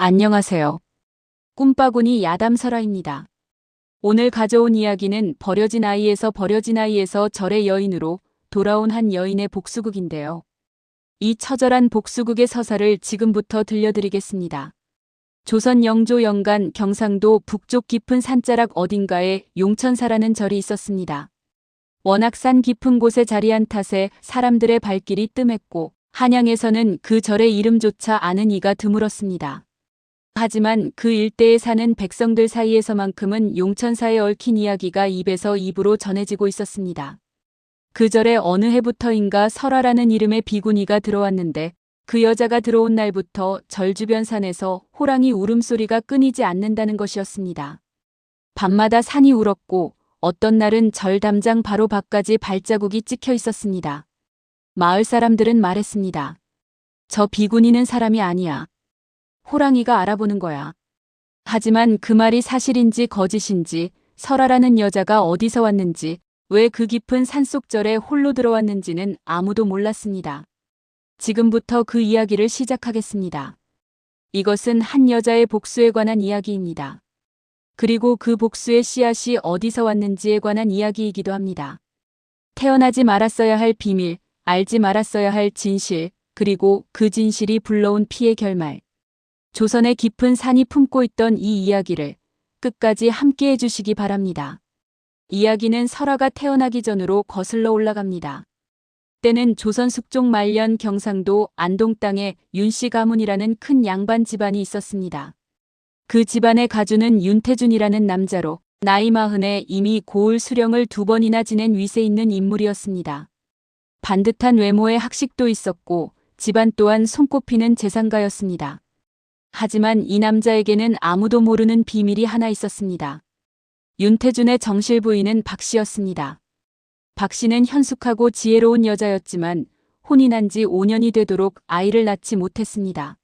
안녕하세요. 꿈바구니 야담설아입니다. 오늘 가져온 이야기는 버려진 아이에서 절의 여인으로 돌아온 한 여인의 복수극인데요. 이 처절한 복수극의 서사를 지금부터 들려드리겠습니다. 조선 영조 영간 경상도 북쪽 깊은 산자락 어딘가에 용천사라는 절이 있었습니다. 워낙 산 깊은 곳에 자리한 탓에 사람들의 발길이 뜸했고 한양에서는 그 절의 이름조차 아는 이가 드물었습니다. 하지만 그 일대에 사는 백성들 사이에서만큼은 용천사에 얽힌 이야기가 입에서 입으로 전해지고 있었습니다. 그 절에 어느 해부터인가 설아라는 이름의 비구니가 들어왔는데 그 여자가 들어온 날부터 절 주변 산에서 호랑이 울음소리가 끊이지 않는다는 것이었습니다. 밤마다 산이 울었고 어떤 날은 절 담장 바로 밖까지 발자국이 찍혀 있었습니다. 마을 사람들은 말했습니다. 저 비구니는 사람이 아니야. 호랑이가 알아보는 거야. 하지만 그 말이 사실인지 거짓인지 설아라는 여자가 어디서 왔는지 왜 그 깊은 산속절에 홀로 들어왔는지는 아무도 몰랐습니다. 지금부터 그 이야기를 시작하겠습니다. 이것은 한 여자의 복수에 관한 이야기입니다. 그리고 그 복수의 씨앗이 어디서 왔는지에 관한 이야기이기도 합니다. 태어나지 말았어야 할 비밀, 알지 말았어야 할 진실, 그리고 그 진실이 불러온 피의 결말. 조선의 깊은 산이 품고 있던 이 이야기를 끝까지 함께 해주시기 바랍니다. 이야기는 설아가 태어나기 전으로 거슬러 올라갑니다. 때는 조선 숙종 말년 경상도 안동 땅에 윤씨 가문이라는 큰 양반 집안이 있었습니다. 그 집안의 가주는 윤태준이라는 남자로 나이 40에 이미 고을 수령을 2번이나 지낸 위세 있는 인물이었습니다. 반듯한 외모에 학식도 있었고 집안 또한 손꼽히는 재산가였습니다. 하지만 이 남자에게는 아무도 모르는 비밀이 하나 있었습니다. 윤태준의 정실 부인은 박씨였습니다. 박씨는 현숙하고 지혜로운 여자였지만 혼인한 지 5년이 되도록 아이를 낳지 못했습니다.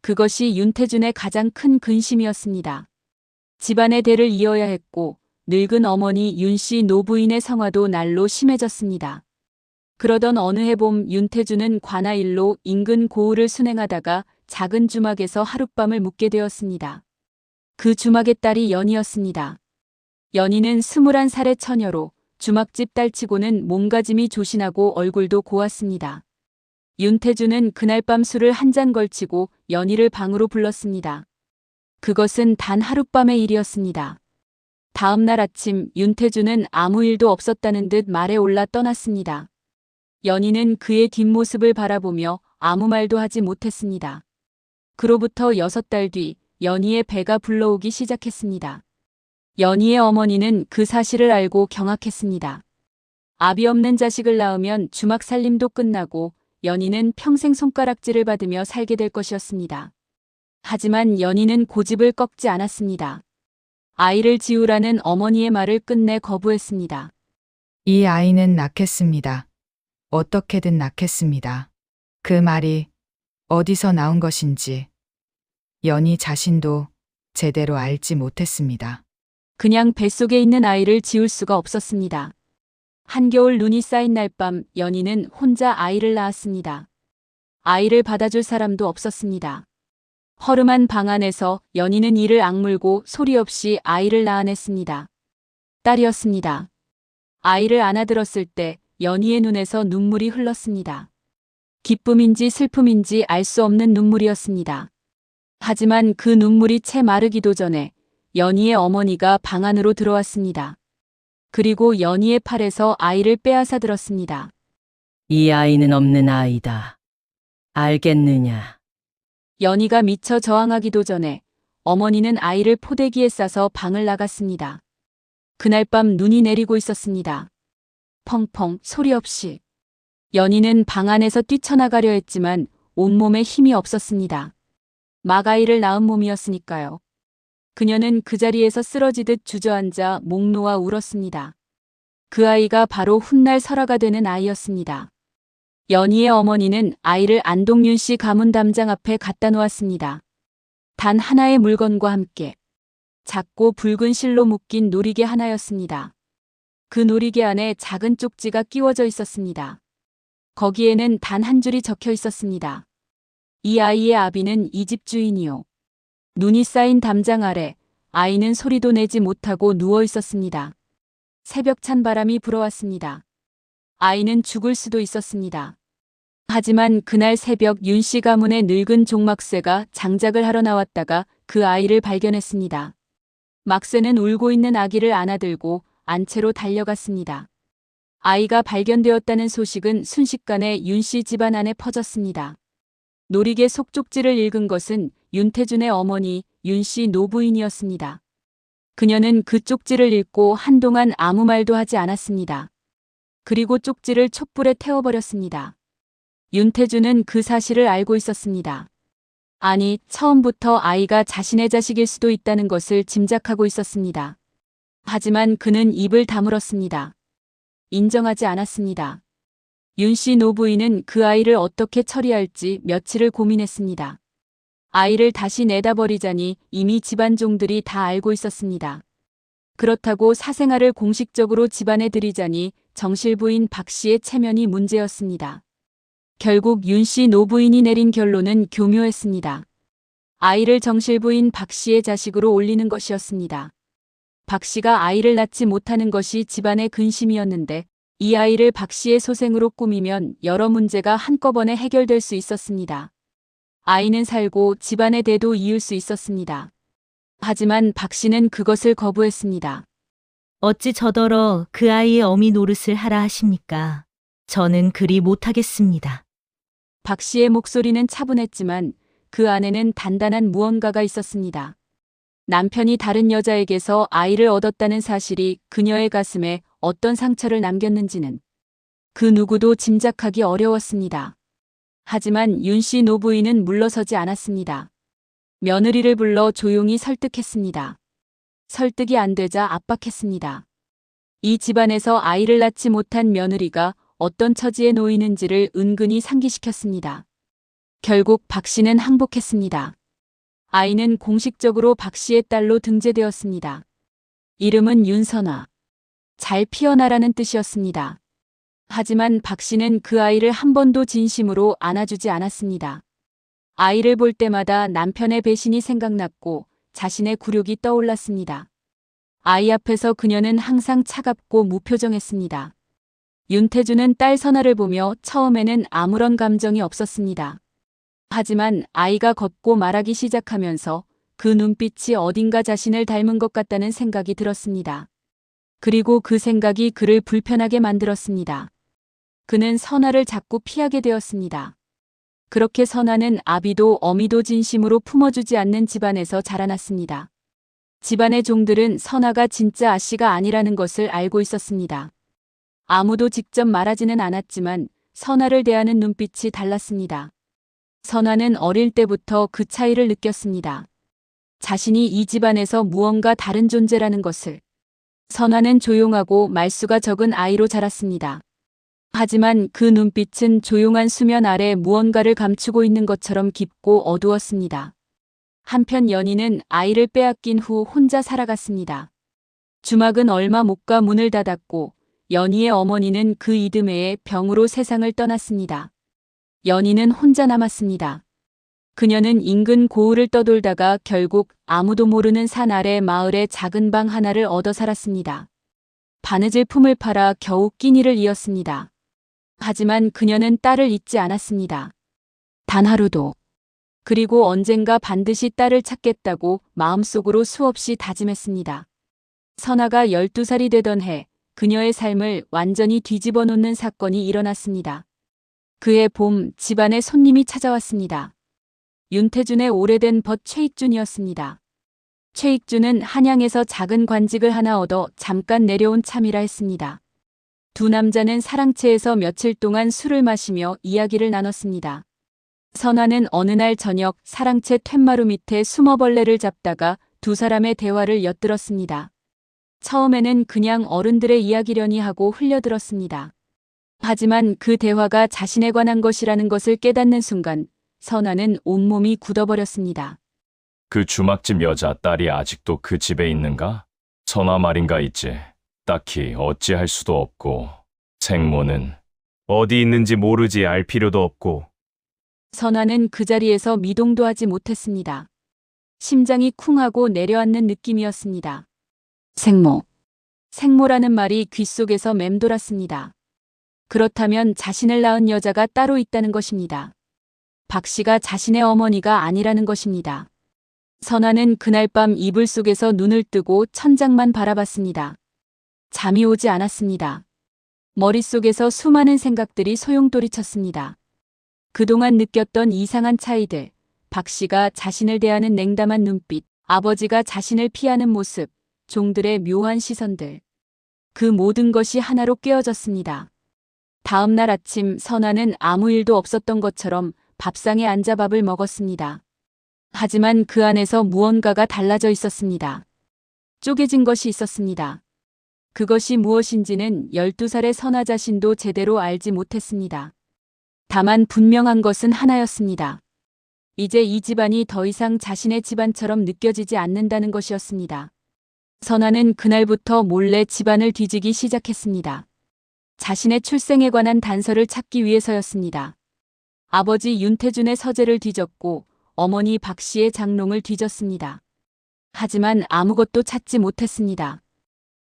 그것이 윤태준의 가장 큰 근심이었습니다. 집안의 대를 이어야 했고 늙은 어머니 윤씨 노부인의 성화도 날로 심해졌습니다. 그러던 어느 해봄 윤태준은 관아일로 인근 고을을 순행하다가 작은 주막에서 하룻밤을 묵게 되었습니다. 그 주막의 딸이 연희였습니다. 연희는 21살의 처녀로 주막집 딸치고는 몸가짐이 조신하고 얼굴도 고왔습니다. 윤태준은 그날 밤 술을 한 잔 걸치고 연희를 방으로 불렀습니다. 그것은 단 하룻밤의 일이었습니다. 다음 날 아침 윤태준은 아무 일도 없었다는 듯 말에 올라 떠났습니다. 연희는 그의 뒷모습을 바라보며 아무 말도 하지 못했습니다. 그로부터 6달 뒤 연희의 배가 불러오기 시작했습니다. 연희의 어머니는 그 사실을 알고 경악했습니다. 아비 없는 자식을 낳으면 주막 살림도 끝나고 연희는 평생 손가락질을 받으며 살게 될 것이었습니다. 하지만 연희는 고집을 꺾지 않았습니다. 아이를 지우라는 어머니의 말을 끝내 거부했습니다. 이 아이는 낳겠습니다. 어떻게든 낳겠습니다. 그 말이 어디서 나온 것인지 연희 자신도 제대로 알지 못했습니다. 그냥 뱃속에 있는 아이를 지울 수가 없었습니다. 한겨울 눈이 쌓인 날 밤 연희는 혼자 아이를 낳았습니다. 아이를 받아줄 사람도 없었습니다. 허름한 방 안에서 연희는 이를 악물고 소리 없이 아이를 낳아냈습니다. 딸이었습니다. 아이를 안아들었을 때 연희의 눈에서 눈물이 흘렀습니다. 기쁨인지 슬픔인지 알 수 없는 눈물이었습니다. 하지만 그 눈물이 채 마르기도 전에 연희의 어머니가 방 안으로 들어왔습니다. 그리고 연희의 팔에서 아이를 빼앗아 들었습니다. 이 아이는 없는 아이다. 알겠느냐? 연희가 미처 저항하기도 전에 어머니는 아이를 포대기에 싸서 방을 나갔습니다. 그날 밤 눈이 내리고 있었습니다. 펑펑 소리 없이. 연희는 방 안에서 뛰쳐나가려 했지만 온몸에 힘이 없었습니다. 막 아이를 낳은 몸이었으니까요. 그녀는 그 자리에서 쓰러지듯 주저앉아 목 놓아 울었습니다. 그 아이가 바로 훗날 설아가 되는 아이였습니다. 연희의 어머니는 아이를 안동윤씨 가문 담장 앞에 갖다 놓았습니다. 단 하나의 물건과 함께 작고 붉은 실로 묶인 놀이개 하나였습니다. 그 놀이개 안에 작은 쪽지가 끼워져 있었습니다. 거기에는 단 한 줄이 적혀 있었습니다. 이 아이의 아비는 이 집 주인이요. 눈이 쌓인 담장 아래 아이는 소리도 내지 못하고 누워 있었습니다. 새벽 찬 바람이 불어왔습니다. 아이는 죽을 수도 있었습니다. 하지만 그날 새벽 윤 씨 가문의 늙은 종막쇠가 장작을 하러 나왔다가 그 아이를 발견했습니다. 막쇠는 울고 있는 아기를 안아들고 안채로 달려갔습니다. 아이가 발견되었다는 소식은 순식간에 윤 씨 집안 안에 퍼졌습니다. 노리개 속쪽지를 읽은 것은 윤태준의 어머니 윤 씨 노부인이었습니다. 그녀는 그 쪽지를 읽고 한동안 아무 말도 하지 않았습니다. 그리고 쪽지를 촛불에 태워버렸습니다. 윤태준은 그 사실을 알고 있었습니다. 아니, 처음부터 아이가 자신의 자식일 수도 있다는 것을 짐작하고 있었습니다. 하지만 그는 입을 다물었습니다. 인정하지 않았습니다. 윤 씨 노부인은 그 아이를 어떻게 처리할지 며칠을 고민했습니다. 아이를 다시 내다버리자니 이미 집안 종들이 다 알고 있었습니다. 그렇다고 사생아를 공식적으로 집안에 들이자니 정실부인 박 씨의 체면이 문제였습니다. 결국 윤 씨 노부인이 내린 결론은 교묘했습니다. 아이를 정실부인 박 씨의 자식으로 올리는 것이었습니다. 박 씨가 아이를 낳지 못하는 것이 집안의 근심이었는데 이 아이를 박 씨의 소생으로 꾸미면 여러 문제가 한꺼번에 해결될 수 있었습니다. 아이는 살고 집안의 대도 이을 수 있었습니다. 하지만 박 씨는 그것을 거부했습니다. 어찌 저더러 그 아이의 어미 노릇을 하라 하십니까? 저는 그리 못하겠습니다. 박 씨의 목소리는 차분했지만 그 안에는 단단한 무언가가 있었습니다. 남편이 다른 여자에게서 아이를 얻었다는 사실이 그녀의 가슴에 어떤 상처를 남겼는지는 그 누구도 짐작하기 어려웠습니다. 하지만 윤 씨 노부인은 물러서지 않았습니다. 며느리를 불러 조용히 설득했습니다. 설득이 안 되자 압박했습니다. 이 집안에서 아이를 낳지 못한 며느리가 어떤 처지에 놓이는지를 은근히 상기시켰습니다. 결국 박 씨는 항복했습니다. 아이는 공식적으로 박 씨의 딸로 등재되었습니다. 이름은 윤선아. 잘 피어나라는 뜻이었습니다. 하지만 박 씨는 그 아이를 한 번도 진심으로 안아주지 않았습니다. 아이를 볼 때마다 남편의 배신이 생각났고 자신의 굴욕이 떠올랐습니다. 아이 앞에서 그녀는 항상 차갑고 무표정했습니다. 윤태준은 딸 선아를 보며 처음에는 아무런 감정이 없었습니다. 하지만 아이가 걷고 말하기 시작하면서 그 눈빛이 어딘가 자신을 닮은 것 같다는 생각이 들었습니다. 그리고 그 생각이 그를 불편하게 만들었습니다. 그는 선아를 자꾸 피하게 되었습니다. 그렇게 선아는 아비도 어미도 진심으로 품어주지 않는 집안에서 자라났습니다. 집안의 종들은 선아가 진짜 아씨가 아니라는 것을 알고 있었습니다. 아무도 직접 말하지는 않았지만 선아를 대하는 눈빛이 달랐습니다. 선아는 어릴 때부터 그 차이를 느꼈습니다. 자신이 이 집안에서 무언가 다른 존재라는 것을. 선아는 조용하고 말수가 적은 아이로 자랐습니다. 하지만 그 눈빛은 조용한 수면 아래 무언가를 감추고 있는 것처럼 깊고 어두웠습니다. 한편 연희는 아이를 빼앗긴 후 혼자 살아갔습니다. 주막은 얼마 못 가 문을 닫았고 연희의 어머니는 그 이듬해에 병으로 세상을 떠났습니다. 연희는 혼자 남았습니다. 그녀는 인근 고을을 떠돌다가 결국 아무도 모르는 산 아래 마을의 작은 방 하나를 얻어 살았습니다. 바느질 품을 팔아 겨우 끼니를 이었습니다. 하지만 그녀는 딸을 잊지 않았습니다. 단 하루도. 그리고 언젠가 반드시 딸을 찾겠다고 마음속으로 수없이 다짐했습니다. 선아가 12살이 되던 해 그녀의 삶을 완전히 뒤집어 놓는 사건이 일어났습니다. 그해 봄 집안에 손님이 찾아왔습니다. 윤태준의 오래된 벗 최익준이었습니다. 최익준은 한양에서 작은 관직을 하나 얻어 잠깐 내려온 참이라 했습니다. 두 남자는 사랑채에서 며칠 동안 술을 마시며 이야기를 나눴습니다. 선아는 어느 날 저녁 사랑채 툇마루 밑에 수머벌레를 잡다가 두 사람의 대화를 엿들었습니다. 처음에는 그냥 어른들의 이야기려니 하고 흘려들었습니다. 하지만 그 대화가 자신에 관한 것이라는 것을 깨닫는 순간 선아는 온몸이 굳어버렸습니다. 그 주막집 여자 딸이 아직도 그 집에 있는가? 선아 말인가 있지. 딱히 어찌할 수도 없고 생모는 어디 있는지 모르지 알 필요도 없고. 선아는 그 자리에서 미동도 하지 못했습니다. 심장이 쿵하고 내려앉는 느낌이었습니다. 생모. 생모라는 말이 귓속에서 맴돌았습니다. 그렇다면 자신을 낳은 여자가 따로 있다는 것입니다. 박 씨가 자신의 어머니가 아니라는 것입니다. 선아는 그날 밤 이불 속에서 눈을 뜨고 천장만 바라봤습니다. 잠이 오지 않았습니다. 머릿속에서 수많은 생각들이 소용돌이쳤습니다. 그동안 느꼈던 이상한 차이들, 박 씨가 자신을 대하는 냉담한 눈빛, 아버지가 자신을 피하는 모습, 종들의 묘한 시선들. 그 모든 것이 하나로 꿰어졌습니다. 다음 날 아침 선아는 아무 일도 없었던 것처럼 밥상에 앉아 밥을 먹었습니다. 하지만 그 안에서 무언가가 달라져 있었습니다. 쪼개진 것이 있었습니다. 그것이 무엇인지는 12살의 선아 자신도 제대로 알지 못했습니다. 다만 분명한 것은 하나였습니다. 이제 이 집안이 더 이상 자신의 집안처럼 느껴지지 않는다는 것이었습니다. 선아는 그날부터 몰래 집안을 뒤지기 시작했습니다. 자신의 출생에 관한 단서를 찾기 위해서였습니다. 아버지 윤태준의 서재를 뒤졌고 어머니 박 씨의 장롱을 뒤졌습니다. 하지만 아무것도 찾지 못했습니다.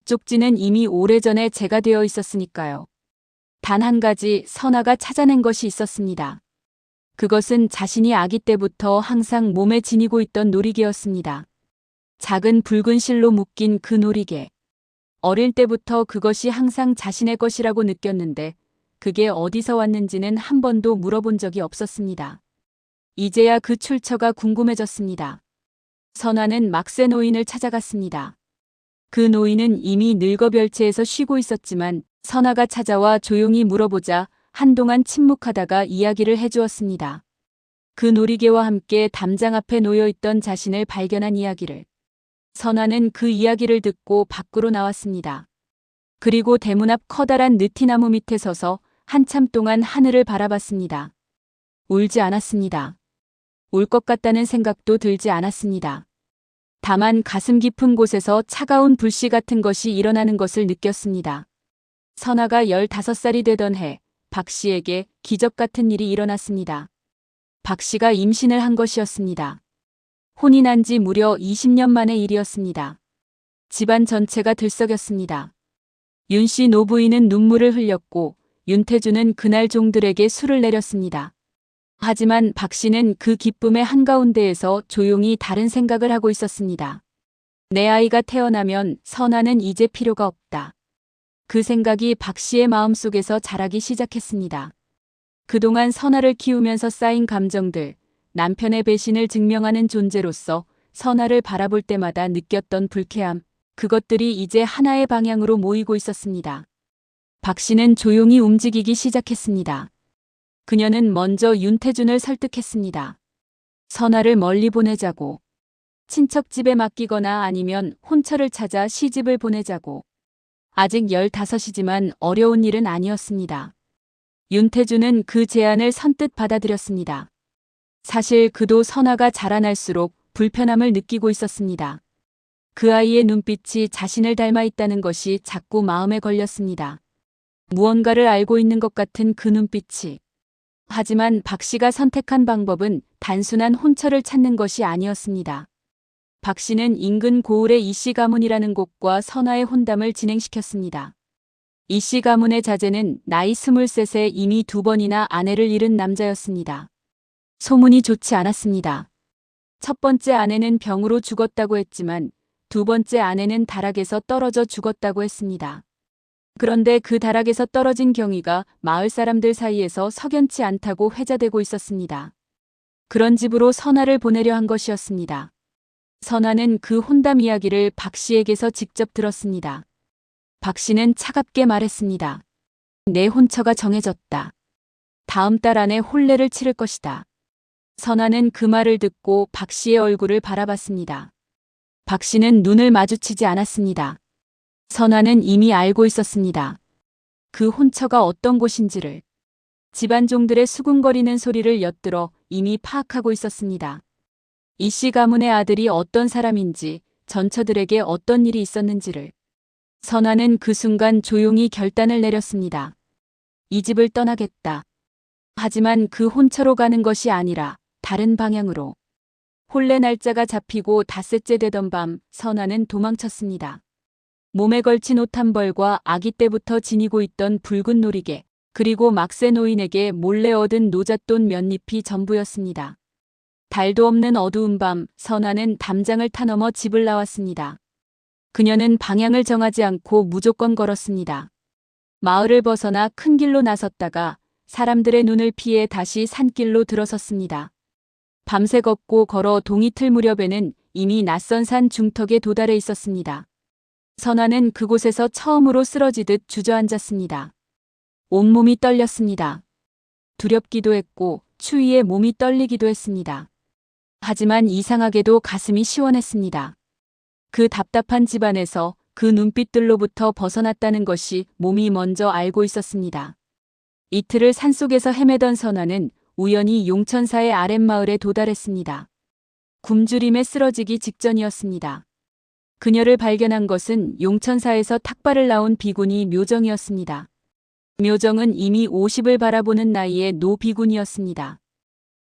쪽지는 이미 오래전에 제가 되어 있었으니까요. 단 한 가지 선아가 찾아낸 것이 있었습니다. 그것은 자신이 아기 때부터 항상 몸에 지니고 있던 놀이개였습니다. 작은 붉은 실로 묶인 그 놀이개. 어릴 때부터 그것이 항상 자신의 것이라고 느꼈는데 그게 어디서 왔는지는 한 번도 물어본 적이 없었습니다. 이제야 그 출처가 궁금해졌습니다. 선아는 막새 노인을 찾아갔습니다. 그 노인은 이미 늙어별채에서 쉬고 있었지만 선아가 찾아와 조용히 물어보자 한동안 침묵하다가 이야기를 해주었습니다. 그 놀이개와 함께 담장 앞에 놓여있던 자신을 발견한 이야기를. 선아는 그 이야기를 듣고 밖으로 나왔습니다. 그리고 대문 앞 커다란 느티나무 밑에 서서 한참 동안 하늘을 바라봤습니다. 울지 않았습니다. 울 것 같다는 생각도 들지 않았습니다. 다만 가슴 깊은 곳에서 차가운 불씨 같은 것이 일어나는 것을 느꼈습니다. 선아가 15살이 되던 해 박 씨에게 기적 같은 일이 일어났습니다. 박 씨가 임신을 한 것이었습니다. 혼인한 지 무려 20년 만의 일이었습니다. 집안 전체가 들썩였습니다. 윤 씨 노부인은 눈물을 흘렸고 윤태준은 그날 종들에게 술을 내렸습니다. 하지만 박 씨는 그 기쁨의 한가운데에서 조용히 다른 생각을 하고 있었습니다. 내 아이가 태어나면 선아는 이제 필요가 없다. 그 생각이 박 씨의 마음속에서 자라기 시작했습니다. 그동안 선아를 키우면서 쌓인 감정들, 남편의 배신을 증명하는 존재로서 선아를 바라볼 때마다 느꼈던 불쾌함, 그것들이 이제 하나의 방향으로 모이고 있었습니다. 박 씨는 조용히 움직이기 시작했습니다. 그녀는 먼저 윤태준을 설득했습니다. 선아를 멀리 보내자고. 친척 집에 맡기거나 아니면 혼처를 찾아 시집을 보내자고. 아직 15이지만 어려운 일은 아니었습니다. 윤태준은 그 제안을 선뜻 받아들였습니다. 사실 그도 선아가 자라날수록 불편함을 느끼고 있었습니다. 그 아이의 눈빛이 자신을 닮아 있다는 것이 자꾸 마음에 걸렸습니다. 무언가를 알고 있는 것 같은 그 눈빛이. 하지만 박 씨가 선택한 방법은 단순한 혼처를 찾는 것이 아니었습니다. 박 씨는 인근 고을의 이씨 가문이라는 곳과 선아의 혼담을 진행시켰습니다. 이씨 가문의 자제는 나이 23에 이미 2번이나 아내를 잃은 남자였습니다. 소문이 좋지 않았습니다. 첫 번째 아내는 병으로 죽었다고 했지만 두 번째 아내는 다락에서 떨어져 죽었다고 했습니다. 그런데 그 다락에서 떨어진 경위가 마을 사람들 사이에서 석연치 않다고 회자되고 있었습니다. 그런 집으로 선아를 보내려 한 것이었습니다. 선아는 그 혼담 이야기를 박 씨에게서 직접 들었습니다. 박 씨는 차갑게 말했습니다. 내 혼처가 정해졌다. 다음 달 안에 혼례를 치를 것이다. 선아는 그 말을 듣고 박 씨의 얼굴을 바라봤습니다. 박 씨는 눈을 마주치지 않았습니다. 선아는 이미 알고 있었습니다. 그 혼처가 어떤 곳인지를. 집안 종들의 수군거리는 소리를 엿들어 이미 파악하고 있었습니다. 이씨 가문의 아들이 어떤 사람인지, 전처들에게 어떤 일이 있었는지를. 선아는 그 순간 조용히 결단을 내렸습니다. 이 집을 떠나겠다. 하지만 그 혼처로 가는 것이 아니라 다른 방향으로. 혼례 날짜가 잡히고 닷새째 되던 밤 선아는 도망쳤습니다. 몸에 걸친 옷 한 벌과 아기 때부터 지니고 있던 붉은 놀이개, 그리고 막새 노인에게 몰래 얻은 노잣돈 몇 잎이 전부였습니다. 달도 없는 어두운 밤 선아는 담장을 타넘어 집을 나왔습니다. 그녀는 방향을 정하지 않고 무조건 걸었습니다. 마을을 벗어나 큰 길로 나섰다가 사람들의 눈을 피해 다시 산길로 들어섰습니다. 밤새 걷고 걸어 동이틀 무렵에는 이미 낯선 산 중턱에 도달해 있었습니다. 선아는 그곳에서 처음으로 쓰러지듯 주저앉았습니다. 온몸이 떨렸습니다. 두렵기도 했고 추위에 몸이 떨리기도 했습니다. 하지만 이상하게도 가슴이 시원했습니다. 그 답답한 집안에서 그 눈빛들로부터 벗어났다는 것이 몸이 먼저 알고 있었습니다. 이틀을 산속에서 헤매던 선아는 우연히 용천사의 아랫마을에 도달했습니다. 굶주림에 쓰러지기 직전이었습니다. 그녀를 발견한 것은 용천사에서 탁발을 나온 비구니 묘정이었습니다. 묘정은 이미 50을 바라보는 나이의 노비군이었습니다.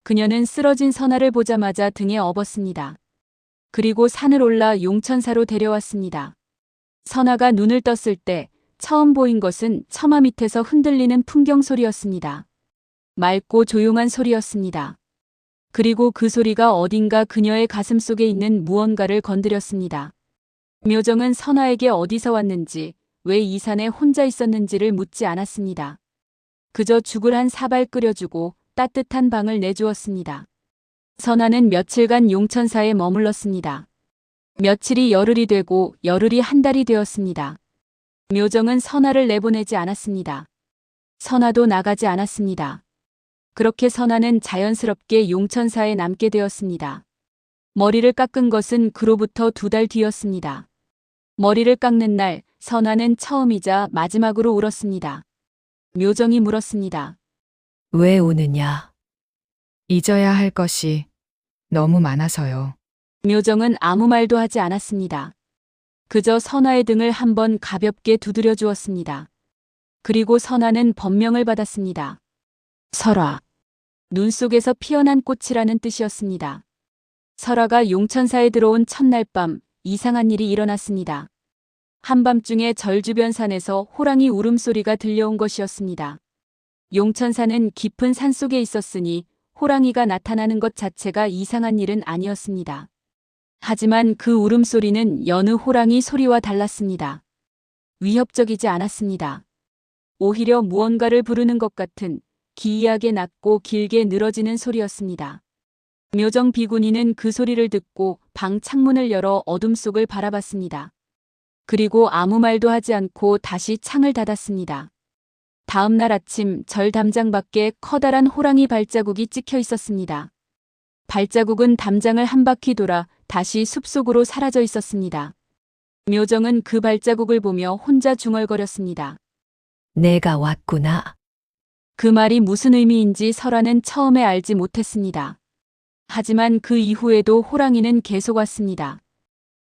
그녀는 쓰러진 선아를 보자마자 등에 업었습니다. 그리고 산을 올라 용천사로 데려왔습니다. 선아가 눈을 떴을 때 처음 보인 것은 처마 밑에서 흔들리는 풍경 소리였습니다. 맑고 조용한 소리였습니다. 그리고 그 소리가 어딘가 그녀의 가슴 속에 있는 무언가를 건드렸습니다. 묘정은 선아에게 어디서 왔는지, 왜 이 산에 혼자 있었는지를 묻지 않았습니다. 그저 죽을 한 사발 끓여주고 따뜻한 방을 내주었습니다. 선아는 며칠간 용천사에 머물렀습니다. 며칠이 열흘이 되고 열흘이 한 달이 되었습니다. 묘정은 선아를 내보내지 않았습니다. 선아도 나가지 않았습니다. 그렇게 선아는 자연스럽게 용천사에 남게 되었습니다. 머리를 깎은 것은 그로부터 2달 뒤였습니다. 머리를 깎는 날 선아는 처음이자 마지막으로 울었습니다. 묘정이 물었습니다. 왜 우느냐? 잊어야 할 것이 너무 많아서요. 묘정은 아무 말도 하지 않았습니다. 그저 선아의 등을 한번 가볍게 두드려 주었습니다. 그리고 선아는 법명을 받았습니다. 설아. 눈 속에서 피어난 꽃이라는 뜻이었습니다. 설아가 용천사에 들어온 첫날 밤 이상한 일이 일어났습니다. 한밤중에 절 주변 산에서 호랑이 울음소리가 들려온 것이었습니다. 용천사는 깊은 산속에 있었으니 호랑이가 나타나는 것 자체가 이상한 일은 아니었습니다. 하지만 그 울음소리는 여느 호랑이 소리와 달랐습니다. 위협적이지 않았습니다. 오히려 무언가를 부르는 것 같은 기이하게 낮고 길게 늘어지는 소리였습니다. 묘정 비구니는 그 소리를 듣고 방 창문을 열어 어둠 속을 바라봤습니다. 그리고 아무 말도 하지 않고 다시 창을 닫았습니다. 다음 날 아침 절 담장 밖에 커다란 호랑이 발자국이 찍혀 있었습니다. 발자국은 담장을 한 바퀴 돌아 다시 숲속으로 사라져 있었습니다. 묘정은 그 발자국을 보며 혼자 중얼거렸습니다. 내가 왔구나. 그 말이 무슨 의미인지 설아는 처음에 알지 못했습니다. 하지만 그 이후에도 호랑이는 계속 왔습니다.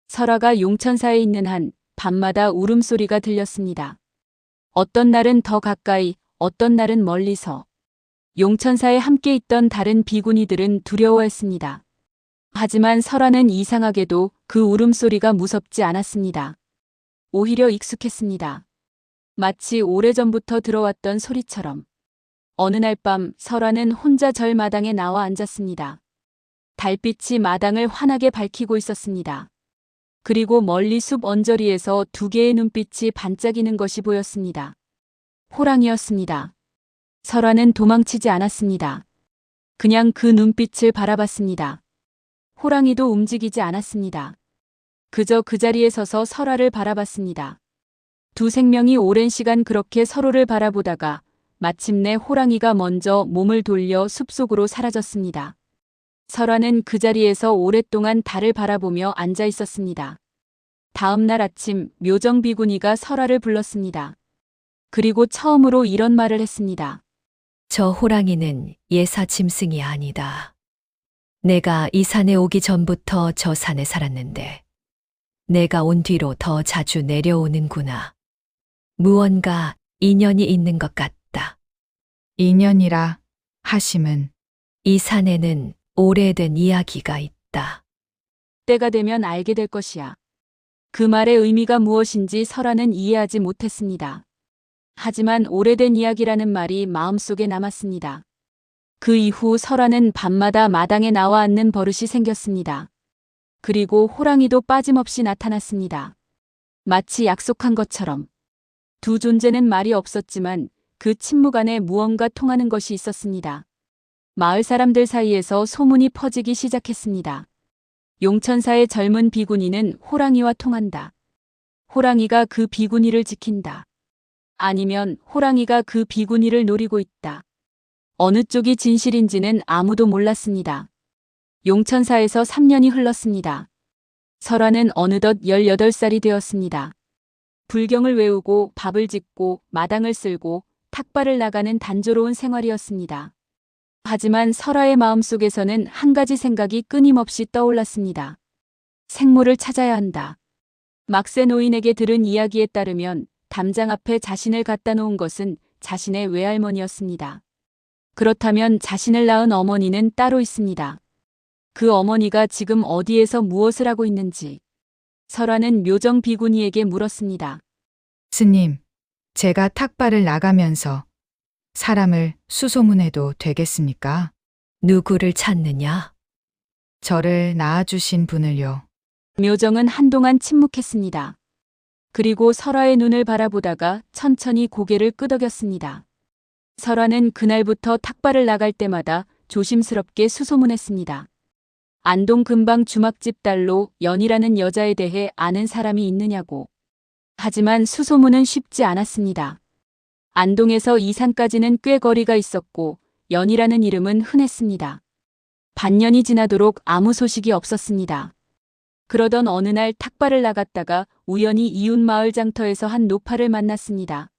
설아가 용천사에 있는 한 밤마다 울음소리가 들렸습니다. 어떤 날은 더 가까이, 어떤 날은 멀리서. 용천사에 함께 있던 다른 비구니들은 두려워했습니다. 하지만 설아는 이상하게도 그 울음소리가 무섭지 않았습니다. 오히려 익숙했습니다. 마치 오래전부터 들어왔던 소리처럼. 어느 날 밤 설아는 혼자 절 마당에 나와 앉았습니다. 달빛이 마당을 환하게 밝히고 있었습니다. 그리고 멀리 숲 언저리에서 2개의 눈빛이 반짝이는 것이 보였습니다. 호랑이였습니다. 설아는 도망치지 않았습니다. 그냥 그 눈빛을 바라봤습니다. 호랑이도 움직이지 않았습니다. 그저 그 자리에 서서 설아를 바라봤습니다. 두 생명이 오랜 시간 그렇게 서로를 바라보다가 마침내 호랑이가 먼저 몸을 돌려 숲속으로 사라졌습니다. 설아는 그 자리에서 오랫동안 달을 바라보며 앉아 있었습니다. 다음 날 아침 묘정 비구니가 설아를 불렀습니다. 그리고 처음으로 이런 말을 했습니다. 저 호랑이는 예사 짐승이 아니다. 내가 이 산에 오기 전부터 저 산에 살았는데 내가 온 뒤로 더 자주 내려오는구나. 무언가 인연이 있는 것 같다. 인연이라 하심은 이 산에는 오래된 이야기가 있다. 말했다. 때가 되면 알게 될 것이야. 그 말의 의미가 무엇인지 설아는 이해하지 못했습니다. 하지만 오래된 이야기라는 말이 마음속에 남았습니다. 그 이후 설아는 밤마다 마당에 나와 앉는 버릇이 생겼습니다. 그리고 호랑이도 빠짐없이 나타났습니다. 마치 약속한 것처럼. 두 존재는 말이 없었지만 그 침묵 안에 무언가 통하는 것이 있었습니다. 마을 사람들 사이에서 소문이 퍼지기 시작했습니다. 용천사의 젊은 비구니는 호랑이와 통한다. 호랑이가 그 비구니를 지킨다. 아니면 호랑이가 그 비구니를 노리고 있다. 어느 쪽이 진실인지는 아무도 몰랐습니다. 용천사에서 3년이 흘렀습니다. 설아는 어느덧 18살이 되었습니다. 불경을 외우고 밥을 짓고 마당을 쓸고 탁발을 나가는 단조로운 생활이었습니다. 하지만 설아의 마음속에서는 한 가지 생각이 끊임없이 떠올랐습니다. 생모를 찾아야 한다. 막세 노인에게 들은 이야기에 따르면 담장 앞에 자신을 갖다 놓은 것은 자신의 외할머니였습니다. 그렇다면 자신을 낳은 어머니는 따로 있습니다. 그 어머니가 지금 어디에서 무엇을 하고 있는지 설아는 묘정 비구니에게 물었습니다. 스님, 제가 탁발을 나가면서 사람을 수소문해도 되겠습니까? 누구를 찾느냐? 저를 낳아주신 분을요. 묘정은 한동안 침묵했습니다. 그리고 설아의 눈을 바라보다가 천천히 고개를 끄덕였습니다. 설아는 그날부터 탁발을 나갈 때마다 조심스럽게 수소문했습니다. 안동 근방 주막집 딸로 연이라는 여자에 대해 아는 사람이 있느냐고. 하지만 수소문은 쉽지 않았습니다. 안동에서 이산까지는 꽤 거리가 있었고 연이라는 이름은 흔했습니다. 반년이 지나도록 아무 소식이 없었습니다. 그러던 어느 날 탁발을 나갔다가 우연히 이웃 마을 장터에서 한 노파를 만났습니다.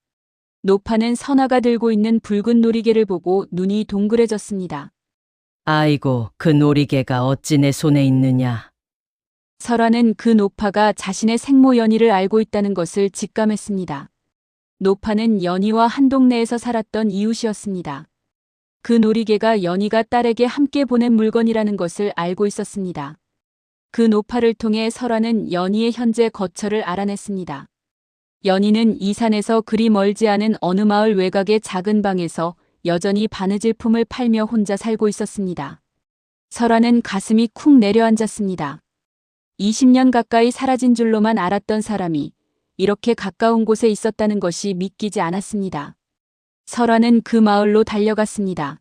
노파는 선아가 들고 있는 붉은 놀이개를 보고 눈이 동그래졌습니다. 아이고, 그 놀이개가 어찌 내 손에 있느냐. 설아는 그 노파가 자신의 생모 연희를 알고 있다는 것을 직감했습니다. 노파는 연희와 한 동네에서 살았던 이웃이었습니다. 그 놀이개가 연희가 딸에게 함께 보낸 물건이라는 것을 알고 있었습니다. 그 노파를 통해 설아는 연희의 현재 거처를 알아냈습니다. 연희는 이 산에서 그리 멀지 않은 어느 마을 외곽의 작은 방에서 여전히 바느질품을 팔며 혼자 살고 있었습니다. 설아는 가슴이 쿵 내려앉았습니다. 20년 가까이 사라진 줄로만 알았던 사람이 이렇게 가까운 곳에 있었다는 것이 믿기지 않았습니다. 설아는 그 마을로 달려갔습니다.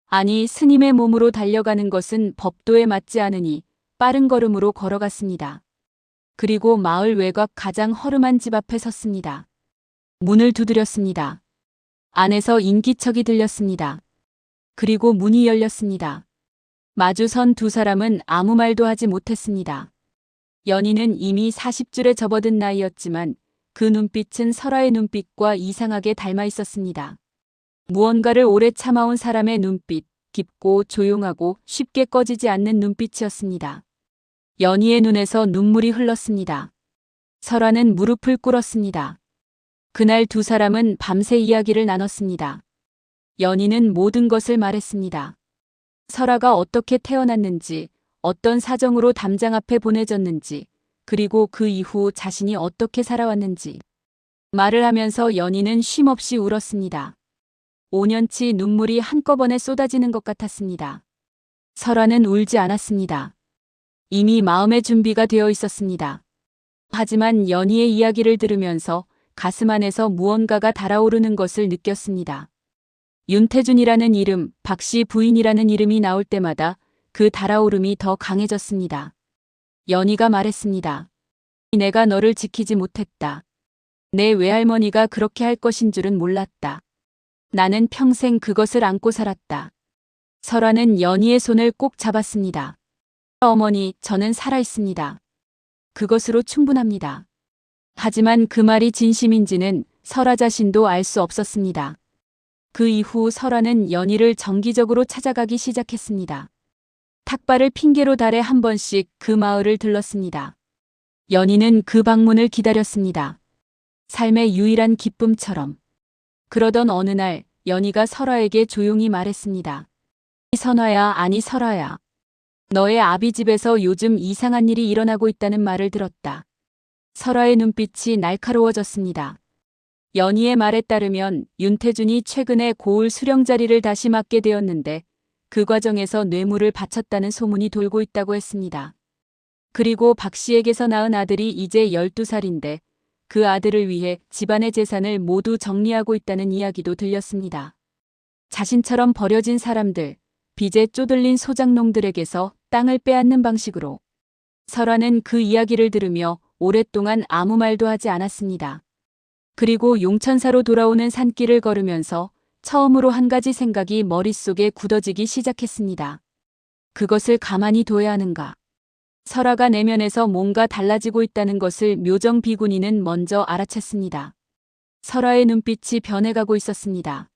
아니, 스님의 몸으로 달려가는 것은 법도에 맞지 않으니 빠른 걸음으로 걸어갔습니다. 그리고 마을 외곽 가장 허름한 집 앞에 섰습니다. 문을 두드렸습니다. 안에서 인기척이 들렸습니다. 그리고 문이 열렸습니다. 마주선 두 사람은 아무 말도 하지 못했습니다. 연희는 이미 40줄에 접어든 나이였지만 그 눈빛은 설아의 눈빛과 이상하게 닮아 있었습니다. 무언가를 오래 참아온 사람의 눈빛, 깊고 조용하고 쉽게 꺼지지 않는 눈빛이었습니다. 연희의 눈에서 눈물이 흘렀습니다. 설아는 무릎을 꿇었습니다. 그날 두 사람은 밤새 이야기를 나눴습니다. 연희는 모든 것을 말했습니다. 설아가 어떻게 태어났는지, 어떤 사정으로 담장 앞에 보내졌는지, 그리고 그 이후 자신이 어떻게 살아왔는지. 말을 하면서 연희는 쉼없이 울었습니다. 5년치 눈물이 한꺼번에 쏟아지는 것 같았습니다. 설아는 울지 않았습니다. 이미 마음의 준비가 되어 있었습니다. 하지만 연희의 이야기를 들으면서 가슴 안에서 무언가가 달아오르는 것을 느꼈습니다. 윤태준이라는 이름, 박씨 부인이라는 이름이 나올 때마다 그 달아오름이 더 강해졌습니다. 연희가 말했습니다. 내가 너를 지키지 못했다. 내 외할머니가 그렇게 할 것인 줄은 몰랐다. 나는 평생 그것을 안고 살았다. 설아는 연희의 손을 꼭 잡았습니다. 어머니, 저는 살아있습니다. 그것으로 충분합니다. 하지만 그 말이 진심인지는 설아 자신도 알 수 없었습니다. 그 이후 설아는 연희를 정기적으로 찾아가기 시작했습니다. 탁발을 핑계로 달에 한 번씩 그 마을을 들렀습니다. 연희는 그 방문을 기다렸습니다. 삶의 유일한 기쁨처럼. 그러던 어느 날 연희가 설아에게 조용히 말했습니다. 선화야, 아니 설아야. 너의 아비 집에서 요즘 이상한 일이 일어나고 있다는 말을 들었다. 설아의 눈빛이 날카로워졌습니다. 연희의 말에 따르면 윤태준이 최근에 고을 수령 자리를 다시 맡게 되었는데 그 과정에서 뇌물을 바쳤다는 소문이 돌고 있다고 했습니다. 그리고 박 씨에게서 낳은 아들이 이제 12살인데 그 아들을 위해 집안의 재산을 모두 정리하고 있다는 이야기도 들렸습니다. 자신처럼 버려진 사람들, 빚에 쪼들린 소작농들에게서 땅을 빼앗는 방식으로. 설아는 그 이야기를 들으며 오랫동안 아무 말도 하지 않았습니다. 그리고 용천사로 돌아오는 산길을 걸으면서 처음으로 한 가지 생각이 머릿속에 굳어지기 시작했습니다. 그것을 가만히 둬야 하는가? 설아가 내면에서 뭔가 달라지고 있다는 것을 묘정 비구니는 먼저 알아챘습니다. 설아의 눈빛이 변해가고 있었습니다.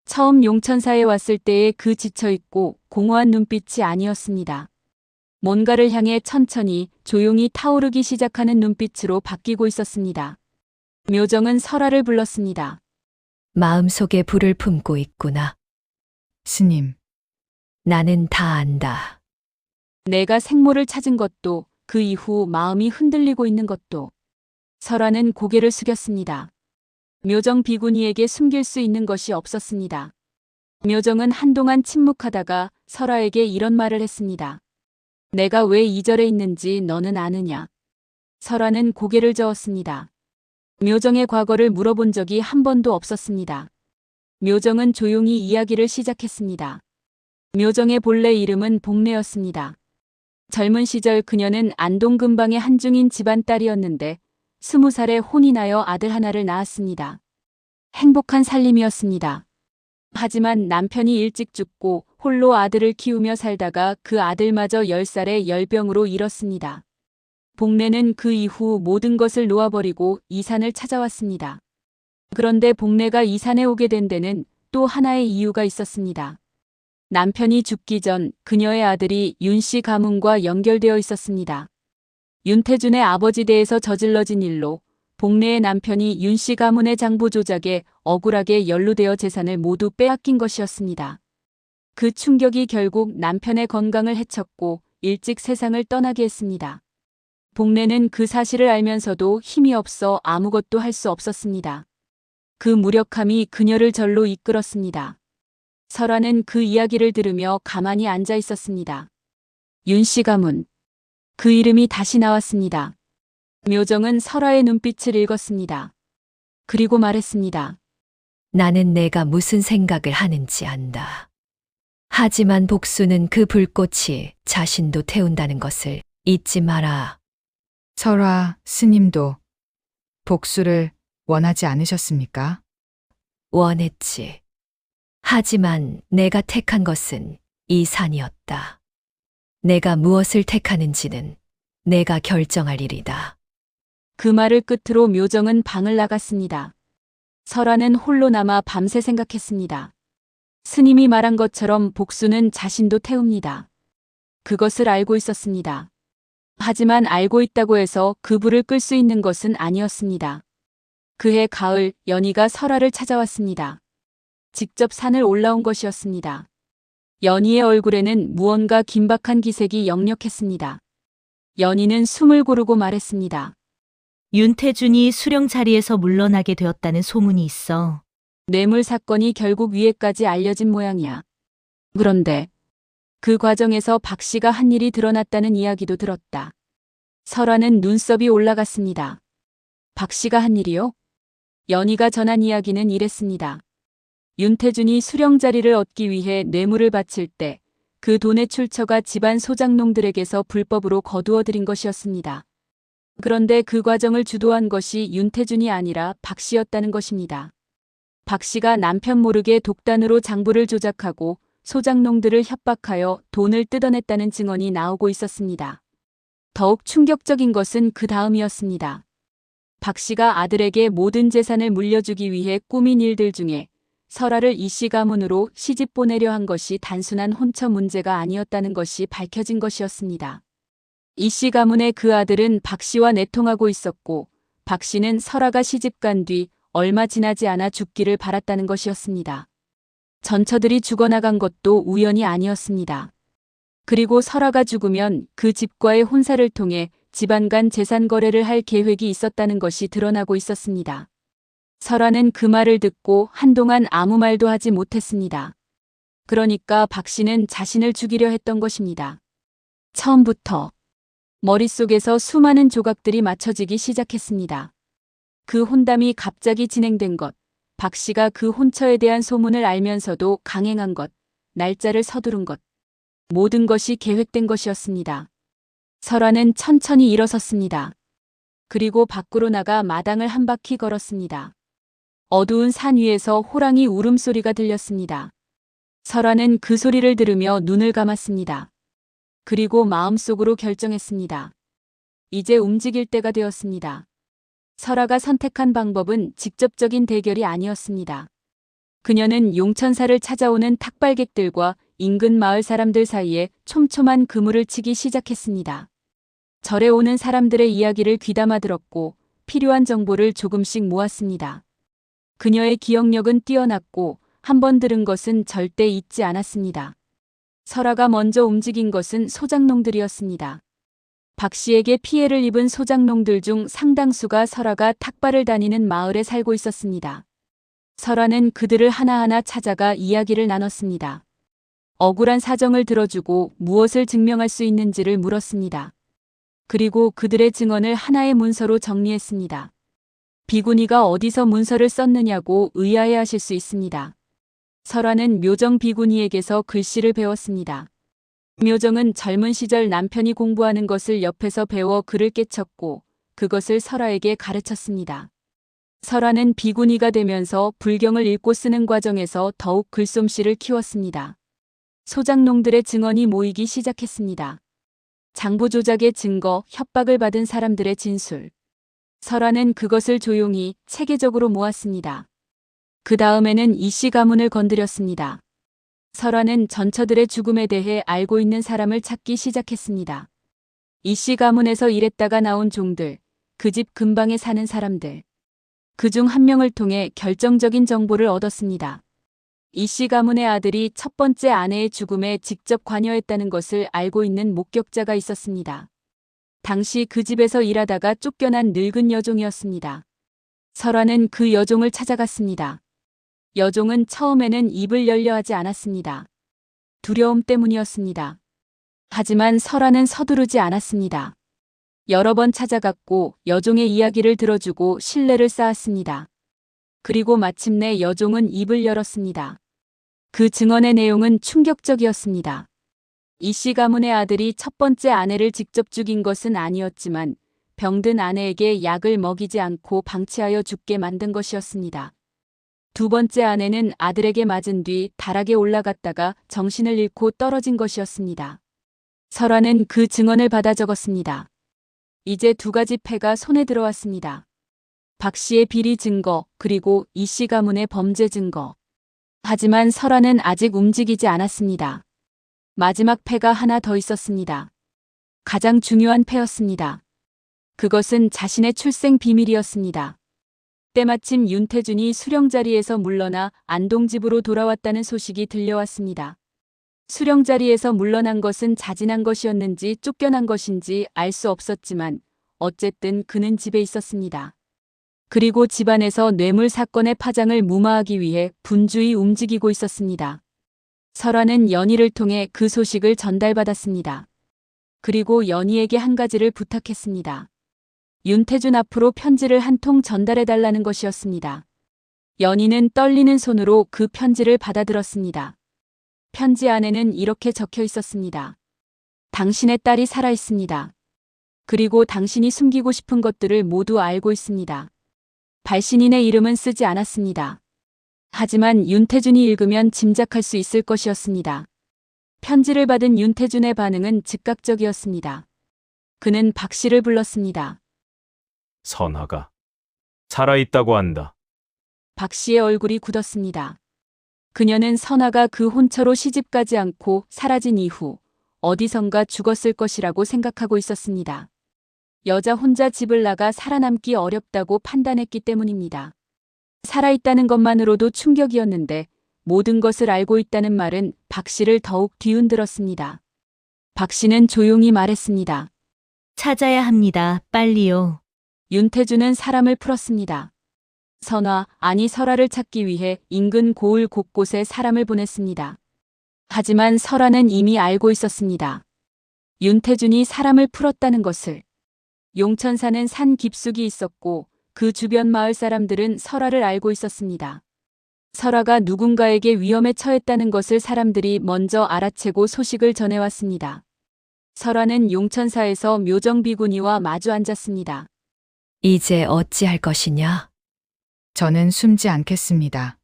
처음 용천사에 왔을 때의 그 지쳐있고 공허한 눈빛이 아니었습니다. 뭔가를 향해 천천히 조용히 타오르기 시작하는 눈빛으로 바뀌고 있었습니다. 묘정은 설아를 불렀습니다. 마음속에 불을 품고 있구나. 스님, 나는 다 안다. 내가 생모를 찾은 것도 그 이후 마음이 흔들리고 있는 것도. 설아는 고개를 숙였습니다. 묘정 비구니에게 숨길 수 있는 것이 없었습니다. 묘정은 한동안 침묵하다가 설아에게 이런 말을 했습니다. 내가 왜 이 절에 있는지 너는 아느냐? 설아는 고개를 저었습니다. 묘정의 과거를 물어본 적이 한 번도 없었습니다. 묘정은 조용히 이야기를 시작했습니다. 묘정의 본래 이름은 복례였습니다. 젊은 시절 그녀는 안동 근방의 한중인 집안 딸이었는데 20살에 혼이 나여 아들 하나를 낳았습니다. 행복한 살림이었습니다. 하지만 남편이 일찍 죽고 홀로 아들을 키우며 살다가 그 아들마저 10살에 열병으로 잃었습니다. 복례는 그 이후 모든 것을 놓아버리고 이산을 찾아왔습니다. 그런데 복례가 이산에 오게 된 데는 또 하나의 이유가 있었습니다. 남편이 죽기 전 그녀의 아들이 윤씨 가문과 연결되어 있었습니다. 윤태준의 아버지 대에서 저질러진 일로 복례의 남편이 윤씨 가문의 장부 조작에 억울하게 연루되어 재산을 모두 빼앗긴 것이었습니다. 그 충격이 결국 남편의 건강을 해쳤고 일찍 세상을 떠나게 했습니다. 복례는 그 사실을 알면서도 힘이 없어 아무것도 할 수 없었습니다. 그 무력함이 그녀를 절로 이끌었습니다. 설아는 그 이야기를 들으며 가만히 앉아 있었습니다. 윤씨 가문. 그 이름이 다시 나왔습니다. 묘정은 설아의 눈빛을 읽었습니다. 그리고 말했습니다. 나는 내가 무슨 생각을 하는지 안다. 하지만 복수는 그 불꽃이 자신도 태운다는 것을 잊지 마라. 설아 스님도 복수를 원하지 않으셨습니까? 원했지. 하지만 내가 택한 것은 이 산이었다. 내가 무엇을 택하는지는 내가 결정할 일이다. 그 말을 끝으로 묘정은 방을 나갔습니다. 설아는 홀로 남아 밤새 생각했습니다. 스님이 말한 것처럼 복수는 자신도 태웁니다. 그것을 알고 있었습니다. 하지만 알고 있다고 해서 그 불을 끌 수 있는 것은 아니었습니다. 그해 가을 연희가 설아를 찾아왔습니다. 직접 산을 올라온 것이었습니다. 연희의 얼굴에는 무언가 긴박한 기색이 역력했습니다. 연희는 숨을 고르고 말했습니다. 윤태준이 수령 자리에서 물러나게 되었다는 소문이 있어. 뇌물 사건이 결국 위에까지 알려진 모양이야. 그런데 그 과정에서 박 씨가 한 일이 드러났다는 이야기도 들었다. 설아는 눈썹이 올라갔습니다. 박 씨가 한 일이요? 연희가 전한 이야기는 이랬습니다. 윤태준이 수령 자리를 얻기 위해 뇌물을 바칠 때 그 돈의 출처가 집안 소작농들에게서 불법으로 거두어들인 것이었습니다. 그런데 그 과정을 주도한 것이 윤태준이 아니라 박 씨였다는 것입니다. 박 씨가 남편 모르게 독단으로 장부를 조작하고 소작농들을 협박하여 돈을 뜯어냈다는 증언이 나오고 있었습니다. 더욱 충격적인 것은 그 다음이었습니다. 박 씨가 아들에게 모든 재산을 물려주기 위해 꾸민 일들 중에 설아를 이 씨 가문으로 시집 보내려 한 것이 단순한 혼처 문제가 아니었다는 것이 밝혀진 것이었습니다. 이 씨 가문의 그 아들은 박 씨와 내통하고 있었고 박 씨는 설아가 시집 간 뒤 얼마 지나지 않아 죽기를 바랐다는 것이었습니다. 전처들이 죽어나간 것도 우연이 아니었습니다. 그리고 설아가 죽으면 그 집과의 혼사를 통해 집안 간 재산 거래를 할 계획이 있었다는 것이 드러나고 있었습니다. 설아는 그 말을 듣고 한동안 아무 말도 하지 못했습니다. 그러니까 박 씨는 자신을 죽이려 했던 것입니다. 처음부터 머릿속에서 수많은 조각들이 맞춰지기 시작했습니다. 그 혼담이 갑자기 진행된 것, 박 씨가 그 혼처에 대한 소문을 알면서도 강행한 것, 날짜를 서두른 것, 모든 것이 계획된 것이었습니다. 설아는 천천히 일어섰습니다. 그리고 밖으로 나가 마당을 한 바퀴 걸었습니다. 어두운 산 위에서 호랑이 울음소리가 들렸습니다. 설아는 그 소리를 들으며 눈을 감았습니다. 그리고 마음속으로 결정했습니다. 이제 움직일 때가 되었습니다. 설아가 선택한 방법은 직접적인 대결이 아니었습니다. 그녀는 용천사를 찾아오는 탁발객들과 인근 마을 사람들 사이에 촘촘한 그물을 치기 시작했습니다. 절에 오는 사람들의 이야기를 귀담아 들었고 필요한 정보를 조금씩 모았습니다. 그녀의 기억력은 뛰어났고 한 번 들은 것은 절대 잊지 않았습니다. 설아가 먼저 움직인 것은 소장농들이었습니다. 박 씨에게 피해를 입은 소장농들 중 상당수가 설아가 탁발을 다니는 마을에 살고 있었습니다. 설아는 그들을 하나하나 찾아가 이야기를 나눴습니다. 억울한 사정을 들어주고 무엇을 증명할 수 있는지를 물었습니다. 그리고 그들의 증언을 하나의 문서로 정리했습니다. 비구니가 어디서 문서를 썼느냐고 의아해하실 수 있습니다. 설아는 묘정 비구니에게서 글씨를 배웠습니다. 묘정은 젊은 시절 남편이 공부하는 것을 옆에서 배워 글을 깨쳤고 그것을 설아에게 가르쳤습니다. 설아는 비구니가 되면서 불경을 읽고 쓰는 과정에서 더욱 글솜씨를 키웠습니다. 소장농들의 증언이 모이기 시작했습니다. 장부 조작의 증거, 협박을 받은 사람들의 진술. 설아는 그것을 조용히 체계적으로 모았습니다. 그 다음에는 이씨 가문을 건드렸습니다. 설아는 전처들의 죽음에 대해 알고 있는 사람을 찾기 시작했습니다. 이씨 가문에서 일했다가 나온 종들, 그 집 근방에 사는 사람들. 그중 한 명을 통해 결정적인 정보를 얻었습니다. 이씨 가문의 아들이 첫 번째 아내의 죽음에 직접 관여했다는 것을 알고 있는 목격자가 있었습니다. 당시 그 집에서 일하다가 쫓겨난 늙은 여종이었습니다. 설아는 그 여종을 찾아갔습니다. 여종은 처음에는 입을 열려 하지 않았습니다. 두려움 때문이었습니다. 하지만 설아는 서두르지 않았습니다. 여러 번 찾아갔고 여종의 이야기를 들어주고 신뢰를 쌓았습니다. 그리고 마침내 여종은 입을 열었습니다. 그 증언의 내용은 충격적이었습니다. 이씨 가문의 아들이 첫 번째 아내를 직접 죽인 것은 아니었지만 병든 아내에게 약을 먹이지 않고 방치하여 죽게 만든 것이었습니다. 두 번째 아내는 아들에게 맞은 뒤 다락에 올라갔다가 정신을 잃고 떨어진 것이었습니다. 설아는 그 증언을 받아 적었습니다. 이제 두 가지 패가 손에 들어왔습니다. 박 씨의 비리 증거 그리고 이씨 가문의 범죄 증거. 하지만 설아는 아직 움직이지 않았습니다. 마지막 패가 하나 더 있었습니다. 가장 중요한 패였습니다. 그것은 자신의 출생 비밀이었습니다. 때마침 윤태준이 수령자리에서 물러나 안동집으로 돌아왔다는 소식이 들려왔습니다. 수령자리에서 물러난 것은 자진한 것이었는지 쫓겨난 것인지 알 수 없었지만 어쨌든 그는 집에 있었습니다. 그리고 집안에서 뇌물 사건의 파장을 무마하기 위해 분주히 움직이고 있었습니다. 설아는 연희를 통해 그 소식을 전달받았습니다. 그리고 연희에게 한 가지를 부탁했습니다. 윤태준 앞으로 편지를 한 통 전달해달라는 것이었습니다. 연희는 떨리는 손으로 그 편지를 받아들었습니다. 편지 안에는 이렇게 적혀 있었습니다. 당신의 딸이 살아있습니다. 그리고 당신이 숨기고 싶은 것들을 모두 알고 있습니다. 발신인의 이름은 쓰지 않았습니다. 하지만 윤태준이 읽으면 짐작할 수 있을 것이었습니다. 편지를 받은 윤태준의 반응은 즉각적이었습니다. 그는 박 씨를 불렀습니다. 선아가 살아있다고 한다. 박 씨의 얼굴이 굳었습니다. 그녀는 선아가 그 혼처로 시집가지 않고 사라진 이후 어디선가 죽었을 것이라고 생각하고 있었습니다. 여자 혼자 집을 나가 살아남기 어렵다고 판단했기 때문입니다. 살아있다는 것만으로도 충격이었는데 모든 것을 알고 있다는 말은 박 씨를 더욱 뒤흔들었습니다. 박 씨는 조용히 말했습니다. 찾아야 합니다. 빨리요. 윤태주는 사람을 풀었습니다. 설아를 찾기 위해 인근 고을 곳곳에 사람을 보냈습니다. 하지만 설아는 이미 알고 있었습니다. 윤태준이 사람을 풀었다는 것을. 용천사는 산 깊숙이 있었고 그 주변 마을 사람들은 설아를 알고 있었습니다. 설아가 누군가에게 위험에 처했다는 것을 사람들이 먼저 알아채고 소식을 전해왔습니다. 설아는 용천사에서 묘정비구니와 마주 앉았습니다. 이제 어찌할 것이냐? 저는 숨지 않겠습니다.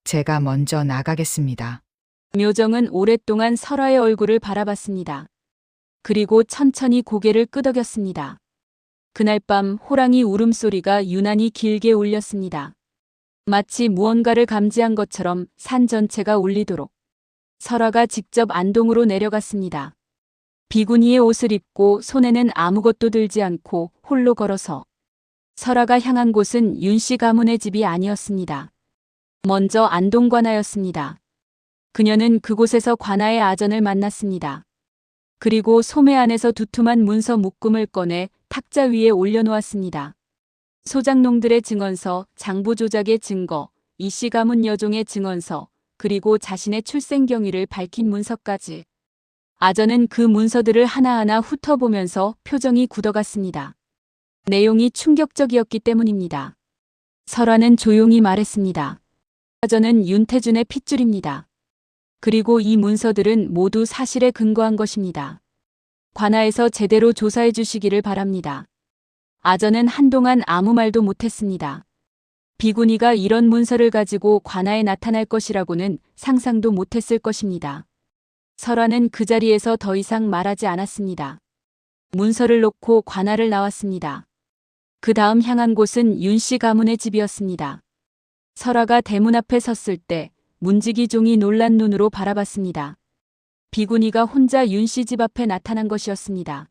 제가 먼저 나가겠습니다. 묘정은 오랫동안 설아의 얼굴을 바라봤습니다. 그리고 천천히 고개를 끄덕였습니다. 그날 밤 호랑이 울음소리가 유난히 길게 울렸습니다. 마치 무언가를 감지한 것처럼 산 전체가 울리도록. 설아가 직접 안동으로 내려갔습니다. 비구니의 옷을 입고 손에는 아무것도 들지 않고 홀로 걸어서. 설아가 향한 곳은 윤씨 가문의 집이 아니었습니다. 먼저 안동 관아였습니다. 그녀는 그곳에서 관아의 아전을 만났습니다. 그리고 소매 안에서 두툼한 문서 묶음을 꺼내 탁자 위에 올려놓았습니다. 소장농들의 증언서, 장부 조작의 증거, 이씨 가문 여종의 증언서, 그리고 자신의 출생 경위를 밝힌 문서까지. 아전은 그 문서들을 하나하나 훑어보면서 표정이 굳어갔습니다. 내용이 충격적이었기 때문입니다. 설아는 조용히 말했습니다. 아전은 윤태준의 핏줄입니다. 그리고 이 문서들은 모두 사실에 근거한 것입니다. 관아에서 제대로 조사해 주시기를 바랍니다. 아전은 한동안 아무 말도 못했습니다. 비구니가 이런 문서를 가지고 관아에 나타날 것이라고는 상상도 못했을 것입니다. 설아는 그 자리에서 더 이상 말하지 않았습니다. 문서를 놓고 관아를 나왔습니다. 그 다음 향한 곳은 윤씨 가문의 집이었습니다. 설아가 대문 앞에 섰을 때 문지기 종이 놀란 눈으로 바라봤습니다. 비구니가 혼자 윤씨 집 앞에 나타난 것이었습니다.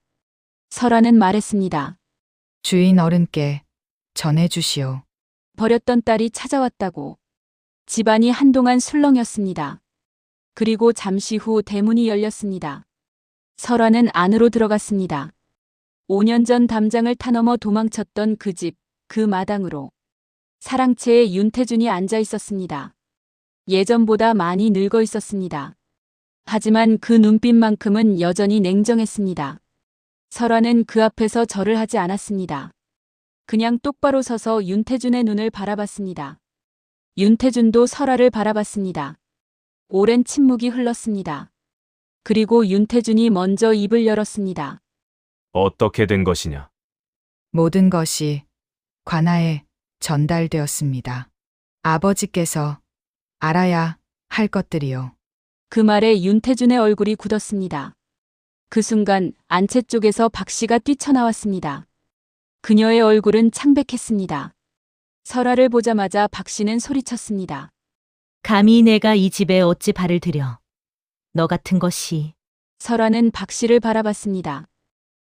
설아는 말했습니다. 주인 어른께 전해주시오. 버렸던 딸이 찾아왔다고. 집안이 한동안 술렁였습니다. 그리고 잠시 후 대문이 열렸습니다. 설아는 안으로 들어갔습니다. 5년 전 담장을 타넘어 도망쳤던 그 집, 그 마당으로. 사랑채에 윤태준이 앉아 있었습니다. 예전보다 많이 늙어 있었습니다. 하지만 그 눈빛만큼은 여전히 냉정했습니다. 설아는 그 앞에서 절을 하지 않았습니다. 그냥 똑바로 서서 윤태준의 눈을 바라봤습니다. 윤태준도 설아를 바라봤습니다. 오랜 침묵이 흘렀습니다. 그리고 윤태준이 먼저 입을 열었습니다. 어떻게 된 것이냐? 모든 것이 관아에 전달되었습니다. 아버지께서 알아야 할 것들이요. 그 말에 윤태준의 얼굴이 굳었습니다. 그 순간 안채 쪽에서 박 씨가 뛰쳐나왔습니다. 그녀의 얼굴은 창백했습니다. 설아를 보자마자 박 씨는 소리쳤습니다. 감히 내가 이 집에 어찌 발을 들여. 너 같은 것이. 설아는 박 씨를 바라봤습니다.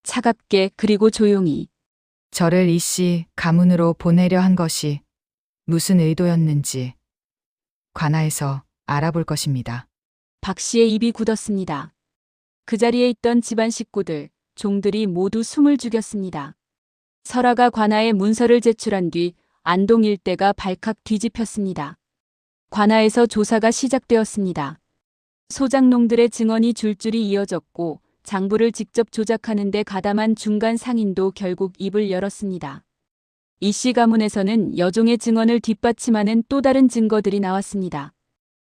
차갑게 그리고 조용히. 저를 이씨 가문으로 보내려 한 것이 무슨 의도였는지 관아에서 알아볼 것입니다. 박 씨의 입이 굳었습니다. 그 자리에 있던 집안 식구들, 종들이 모두 숨을 죽였습니다. 설아가 관아에 문서를 제출한 뒤 안동 일대가 발칵 뒤집혔습니다. 관아에서 조사가 시작되었습니다. 소장농들의 증언이 줄줄이 이어졌고 장부를 직접 조작하는 데 가담한 중간 상인도 결국 입을 열었습니다. 이씨 가문에서는 여종의 증언을 뒷받침하는 또 다른 증거들이 나왔습니다.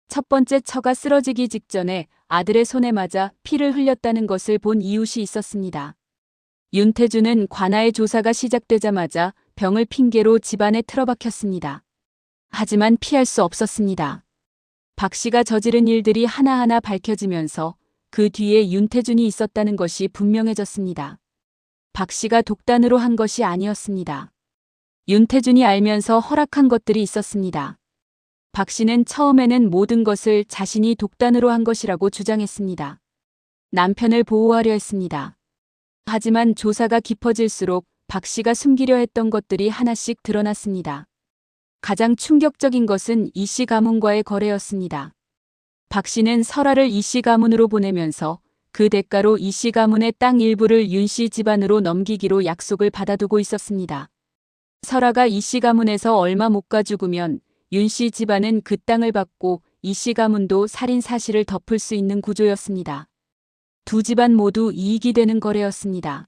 첫 번째 처가 쓰러지기 직전에 아들의 손에 맞아 피를 흘렸다는 것을 본 이웃이 있었습니다. 윤태준은 관아의 조사가 시작되자마자 병을 핑계로 집안에 틀어박혔습니다. 하지만 피할 수 없었습니다. 박 씨가 저지른 일들이 하나하나 밝혀지면서 그 뒤에 윤태준이 있었다는 것이 분명해졌습니다. 박 씨가 독단으로 한 것이 아니었습니다. 윤태준이 알면서 허락한 것들이 있었습니다. 박 씨는 처음에는 모든 것을 자신이 독단으로 한 것이라고 주장했습니다. 남편을 보호하려 했습니다. 하지만 조사가 깊어질수록 박 씨가 숨기려 했던 것들이 하나씩 드러났습니다. 가장 충격적인 것은 이씨 가문과의 거래였습니다. 박 씨는 설아를 이씨 가문으로 보내면서 그 대가로 이 씨 가문의 땅 일부를 윤 씨 집안으로 넘기기로 약속을 받아두고 있었습니다. 설아가 이 씨 가문에서 얼마 못 가 죽으면 윤 씨 집안은 그 땅을 받고 이 씨 가문도 살인 사실을 덮을 수 있는 구조였습니다. 두 집안 모두 이익이 되는 거래였습니다.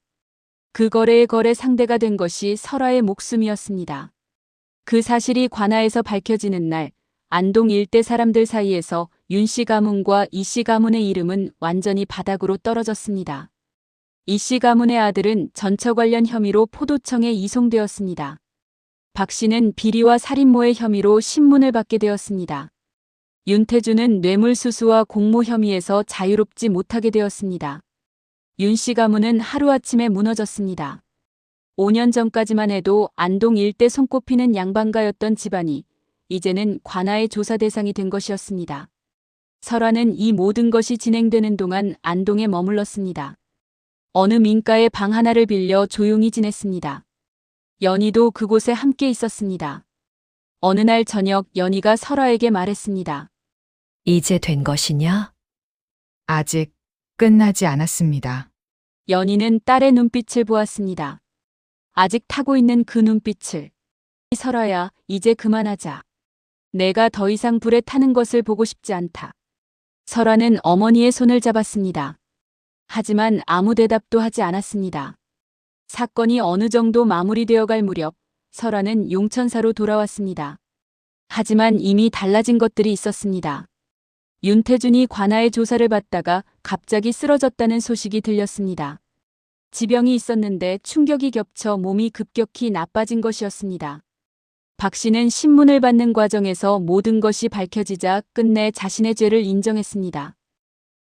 그 거래의 거래 상대가 된 것이 설아의 목숨이었습니다. 그 사실이 관아에서 밝혀지는 날 안동 일대 사람들 사이에서 윤 씨 가문과 이 씨 가문의 이름은 완전히 바닥으로 떨어졌습니다. 이 씨 가문의 아들은 전처 관련 혐의로 포도청에 이송되었습니다. 박 씨는 비리와 살인모의 혐의로 신문을 받게 되었습니다. 윤태주는 뇌물수수와 공모 혐의에서 자유롭지 못하게 되었습니다. 윤 씨 가문은 하루아침에 무너졌습니다. 5년 전까지만 해도 안동 일대 손꼽히는 양반가였던 집안이 이제는 관아의 조사 대상이 된 것이었습니다. 설아는 이 모든 것이 진행되는 동안 안동에 머물렀습니다. 어느 민가의 방 하나를 빌려 조용히 지냈습니다. 연희도 그곳에 함께 있었습니다. 어느 날 저녁 연희가 설아에게 말했습니다. 이제 된 것이냐? 아직 끝나지 않았습니다. 연희는 딸의 눈빛을 보았습니다. 아직 타고 있는 그 눈빛을. 설아야, 이제 그만하자. 내가 더 이상 불에 타는 것을 보고 싶지 않다. 설아는 어머니의 손을 잡았습니다. 하지만 아무 대답도 하지 않았습니다. 사건이 어느 정도 마무리되어 갈 무렵 설아는 용천사로 돌아왔습니다. 하지만 이미 달라진 것들이 있었습니다. 윤태준이 관아의 조사를 받다가 갑자기 쓰러졌다는 소식이 들렸습니다. 지병이 있었는데 충격이 겹쳐 몸이 급격히 나빠진 것이었습니다. 박 씨는 신문을 받는 과정에서 모든 것이 밝혀지자 끝내 자신의 죄를 인정했습니다.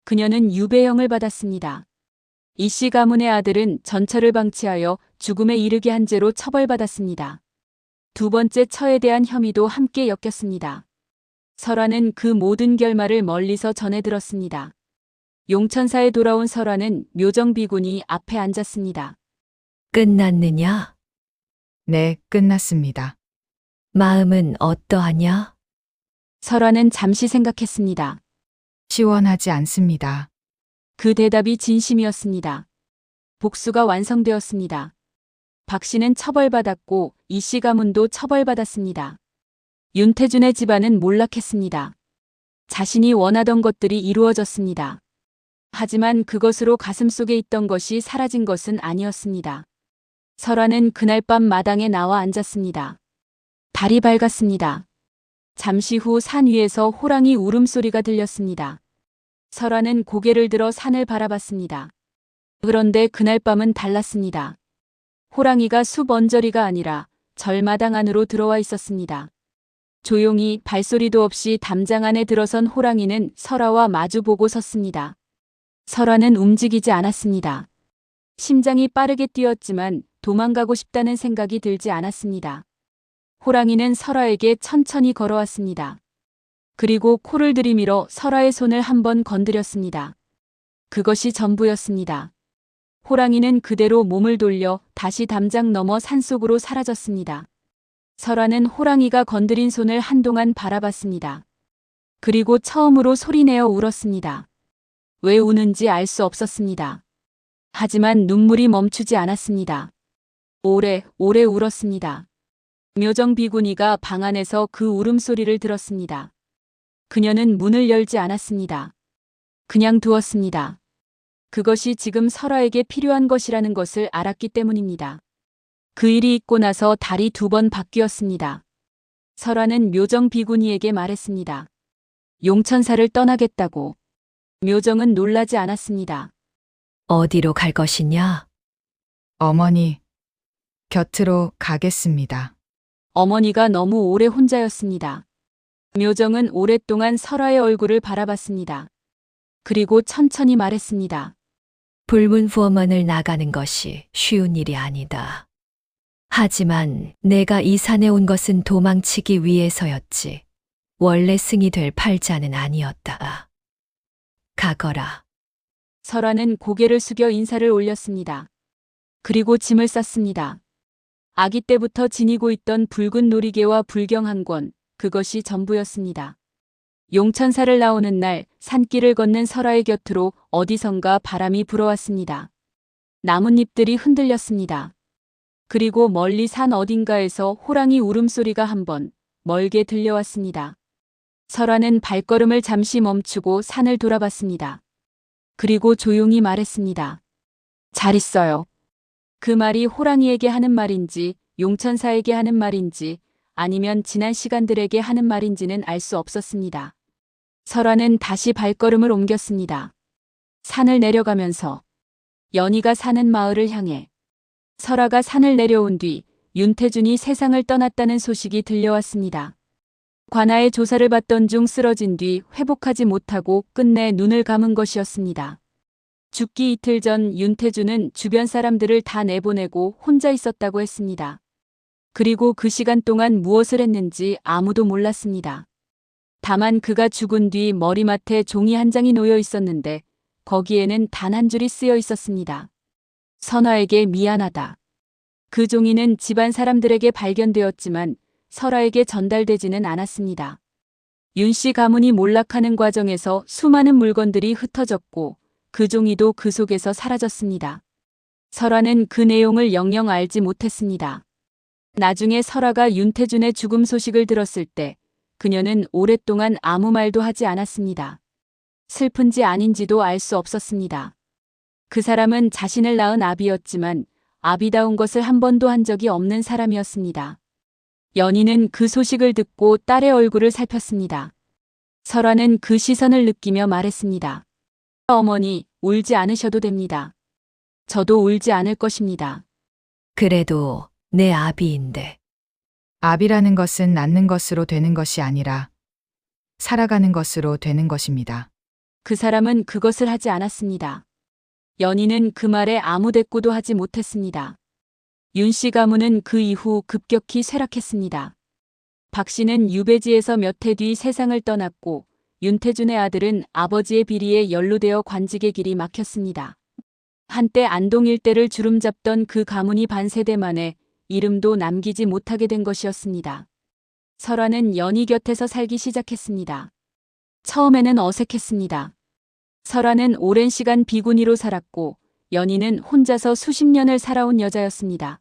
그녀는 유배형을 받았습니다. 이 씨 가문의 아들은 전처를 방치하여 죽음에 이르게 한 죄로 처벌받았습니다. 두 번째 처에 대한 혐의도 함께 엮였습니다. 설아는 그 모든 결말을 멀리서 전해 들었습니다. 용천사에 돌아온 설아는 묘정비군이 앞에 앉았습니다. 끝났느냐? 네, 끝났습니다. 마음은 어떠하냐? 설아는 잠시 생각했습니다. 시원하지 않습니다. 그 대답이 진심이었습니다. 복수가 완성되었습니다. 박 씨는 처벌받았고 이 씨 가문도 처벌받았습니다. 윤태준의 집안은 몰락했습니다. 자신이 원하던 것들이 이루어졌습니다. 하지만 그것으로 가슴속에 있던 것이 사라진 것은 아니었습니다. 설아는 그날 밤 마당에 나와 앉았습니다. 달이 밝았습니다. 잠시 후 산 위에서 호랑이 울음소리가 들렸습니다. 설아는 고개를 들어 산을 바라봤습니다. 그런데 그날 밤은 달랐습니다. 호랑이가 숲 언저리가 아니라 절마당 안으로 들어와 있었습니다. 조용히 발소리도 없이 담장 안에 들어선 호랑이는 설아와 마주보고 섰습니다. 설아는 움직이지 않았습니다. 심장이 빠르게 뛰었지만 도망가고 싶다는 생각이 들지 않았습니다. 호랑이는 설아에게 천천히 걸어왔습니다. 그리고 코를 들이밀어 설아의 손을 한번 건드렸습니다. 그것이 전부였습니다. 호랑이는 그대로 몸을 돌려 다시 담장 넘어 산속으로 사라졌습니다. 설아는 호랑이가 건드린 손을 한동안 바라봤습니다. 그리고 처음으로 소리내어 울었습니다. 왜 우는지 알 수 없었습니다. 하지만 눈물이 멈추지 않았습니다. 오래 울었습니다. 묘정 비구니가 방 안에서 그 울음소리를 들었습니다. 그녀는 문을 열지 않았습니다. 그냥 두었습니다. 그것이 지금 설아에게 필요한 것이라는 것을 알았기 때문입니다. 그 일이 있고 나서 달이 2번 바뀌었습니다. 설아는 묘정 비구니에게 말했습니다. 용천사를 떠나겠다고. 묘정은 놀라지 않았습니다. 어디로 갈 것이냐? 어머니, 곁으로 가겠습니다. 어머니가 너무 오래 혼자였습니다. 묘정은 오랫동안 설아의 얼굴을 바라봤습니다. 그리고 천천히 말했습니다. 불문부엄원을 나가는 것이 쉬운 일이 아니다. 하지만 내가 이 산에 온 것은 도망치기 위해서였지. 원래 승이 될 팔자는 아니었다. 가거라. 설아는 고개를 숙여 인사를 올렸습니다. 그리고 짐을 쌌습니다. 아기 때부터 지니고 있던 붉은 놀이개와 불경 한 권, 그것이 전부였습니다. 용천사를 나오는 날 산길을 걷는 설아의 곁으로 어디선가 바람이 불어왔습니다. 나뭇잎들이 흔들렸습니다. 그리고 멀리 산 어딘가에서 호랑이 울음소리가 한번 멀게 들려왔습니다. 설아는 발걸음을 잠시 멈추고 산을 돌아봤습니다. 그리고 조용히 말했습니다. 잘 있어요. 그 말이 호랑이에게 하는 말인지 용천사에게 하는 말인지 아니면 지난 시간들에게 하는 말인지는 알 수 없었습니다. 설아는 다시 발걸음을 옮겼습니다. 산을 내려가면서 연희가 사는 마을을 향해 설아가 산을 내려온 뒤 윤태준이 세상을 떠났다는 소식이 들려왔습니다. 관아의 조사를 받던 중 쓰러진 뒤 회복하지 못하고 끝내 눈을 감은 것이었습니다. 죽기 이틀 전 윤태준은 주변 사람들을 다 내보내고 혼자 있었다고 했습니다. 그리고 그 시간 동안 무엇을 했는지 아무도 몰랐습니다. 다만 그가 죽은 뒤 머리맡에 종이 한 장이 놓여 있었는데 거기에는 단 한 줄이 쓰여 있었습니다. 선아에게 미안하다. 그 종이는 집안 사람들에게 발견되었지만 설아에게 전달되지는 않았습니다. 윤 씨 가문이 몰락하는 과정에서 수많은 물건들이 흩어졌고 그 종이도 그 속에서 사라졌습니다. 설아는 그 내용을 영영 알지 못했습니다. 나중에 설아가 윤태준의 죽음 소식을 들었을 때 그녀는 오랫동안 아무 말도 하지 않았습니다. 슬픈지 아닌지도 알 수 없었습니다. 그 사람은 자신을 낳은 아비였지만 아비다운 것을 한 번도 한 적이 없는 사람이었습니다. 연희는 그 소식을 듣고 딸의 얼굴을 살폈습니다. 설아는 그 시선을 느끼며 말했습니다. 어머니, 울지 않으셔도 됩니다. 저도 울지 않을 것입니다. 그래도 내 아비인데. 아비라는 것은 낳는 것으로 되는 것이 아니라 살아가는 것으로 되는 것입니다. 그 사람은 그것을 하지 않았습니다. 연희는 그 말에 아무 대꾸도 하지 못했습니다. 윤 씨 가문은 그 이후 급격히 쇠락했습니다. 박 씨는 유배지에서 몇 해 뒤 세상을 떠났고 윤태준의 아들은 아버지의 비리에 연루되어 관직의 길이 막혔습니다. 한때 안동 일대를 주름잡던 그 가문이 반세대 만에 이름도 남기지 못하게 된 것이었습니다. 설아는 연희 곁에서 살기 시작했습니다. 처음에는 어색했습니다. 설아는 오랜 시간 비구니로 살았고 연희는 혼자서 수십 년을 살아온 여자였습니다.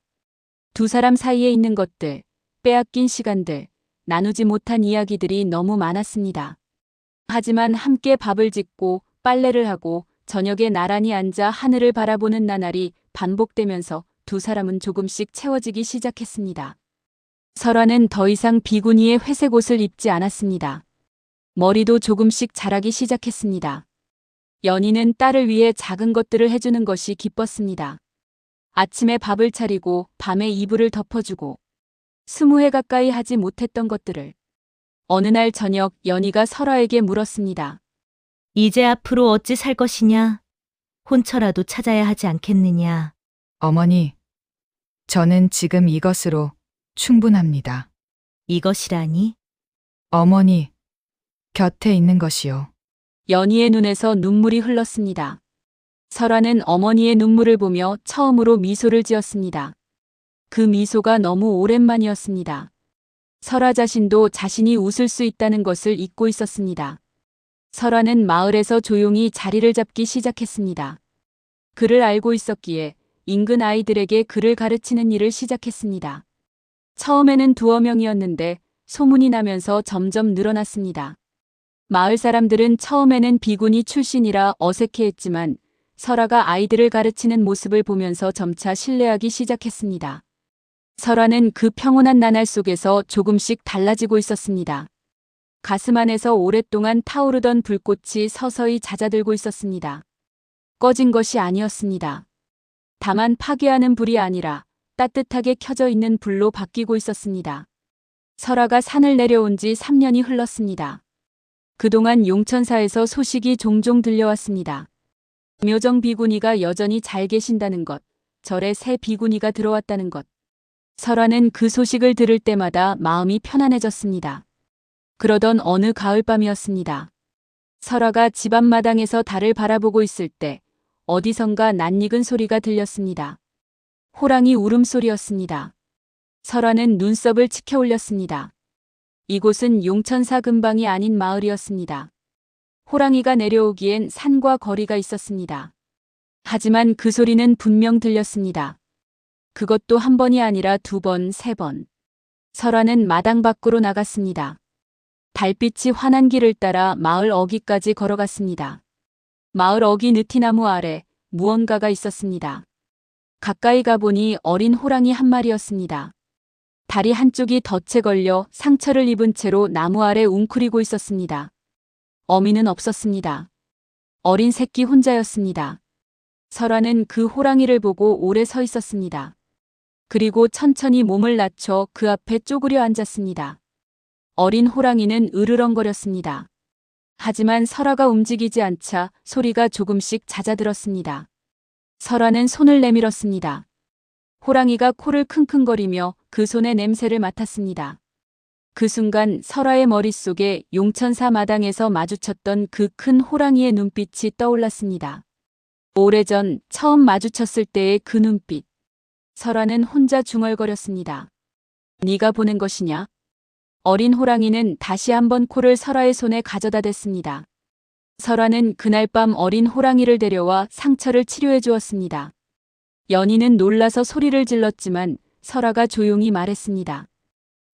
두 사람 사이에 있는 것들, 빼앗긴 시간들, 나누지 못한 이야기들이 너무 많았습니다. 하지만 함께 밥을 짓고 빨래를 하고 저녁에 나란히 앉아 하늘을 바라보는 나날이 반복되면서 두 사람은 조금씩 채워지기 시작했습니다. 설아는 더 이상 비구니의 회색 옷을 입지 않았습니다. 머리도 조금씩 자라기 시작했습니다. 연희는 딸을 위해 작은 것들을 해주는 것이 기뻤습니다. 아침에 밥을 차리고 밤에 이불을 덮어주고 20해 가까이 하지 못했던 것들을. 어느 날 저녁 연희가 설아에게 물었습니다. 이제 앞으로 어찌 살 것이냐? 혼처라도 찾아야 하지 않겠느냐? 어머니, 저는 지금 이것으로 충분합니다. 이것이라니? 어머니, 곁에 있는 것이요. 연희의 눈에서 눈물이 흘렀습니다. 설아는 어머니의 눈물을 보며 처음으로 미소를 지었습니다. 그 미소가 너무 오랜만이었습니다. 설아 자신도 자신이 웃을 수 있다는 것을 잊고 있었습니다. 설아는 마을에서 조용히 자리를 잡기 시작했습니다. 글을 알고 있었기에 인근 아이들에게 글을 가르치는 일을 시작했습니다. 처음에는 두어 명이었는데 소문이 나면서 점점 늘어났습니다. 마을 사람들은 처음에는 비구니 출신이라 어색해했지만 설아가 아이들을 가르치는 모습을 보면서 점차 신뢰하기 시작했습니다. 설아는 그 평온한 나날 속에서 조금씩 달라지고 있었습니다. 가슴 안에서 오랫동안 타오르던 불꽃이 서서히 잦아들고 있었습니다. 꺼진 것이 아니었습니다. 다만 파괴하는 불이 아니라 따뜻하게 켜져 있는 불로 바뀌고 있었습니다. 설아가 산을 내려온 지 3년이 흘렀습니다. 그동안 용천사에서 소식이 종종 들려왔습니다. 묘정 비구니가 여전히 잘 계신다는 것, 절에 새 비구니가 들어왔다는 것. 설아는 그 소식을 들을 때마다 마음이 편안해졌습니다. 그러던 어느 가을밤이었습니다. 설아가 집 앞마당에서 달을 바라보고 있을 때 어디선가 낯익은 소리가 들렸습니다. 호랑이 울음소리였습니다. 설아는 눈썹을 치켜 올렸습니다. 이곳은 용천사 근방이 아닌 마을이었습니다. 호랑이가 내려오기엔 산과 거리가 있었습니다. 하지만 그 소리는 분명 들렸습니다. 그것도 한 번이 아니라 2번, 3번. 설아는 마당 밖으로 나갔습니다. 달빛이 환한 길을 따라 마을 어귀까지 걸어갔습니다. 마을 어귀 느티나무 아래 무언가가 있었습니다. 가까이 가보니 어린 호랑이 한 마리였습니다. 다리 한쪽이 덫에 걸려 상처를 입은 채로 나무 아래 웅크리고 있었습니다. 어미는 없었습니다. 어린 새끼 혼자였습니다. 설아는 그 호랑이를 보고 오래 서 있었습니다. 그리고 천천히 몸을 낮춰 그 앞에 쪼그려 앉았습니다. 어린 호랑이는 으르렁거렸습니다. 하지만 설아가 움직이지 않자 소리가 조금씩 잦아들었습니다. 설아는 손을 내밀었습니다. 호랑이가 코를 킁킁거리며 그 손의 냄새를 맡았습니다. 그 순간 설아의 머릿속에 용천사 마당에서 마주쳤던 그 큰 호랑이의 눈빛이 떠올랐습니다. 오래전 처음 마주쳤을 때의 그 눈빛. 설아는 혼자 중얼거렸습니다. 네가 보낸 것이냐? 어린 호랑이는 다시 한번 코를 설아의 손에 가져다 댔습니다. 설아는 그날 밤 어린 호랑이를 데려와 상처를 치료해 주었습니다. 연희는 놀라서 소리를 질렀지만 설아가 조용히 말했습니다.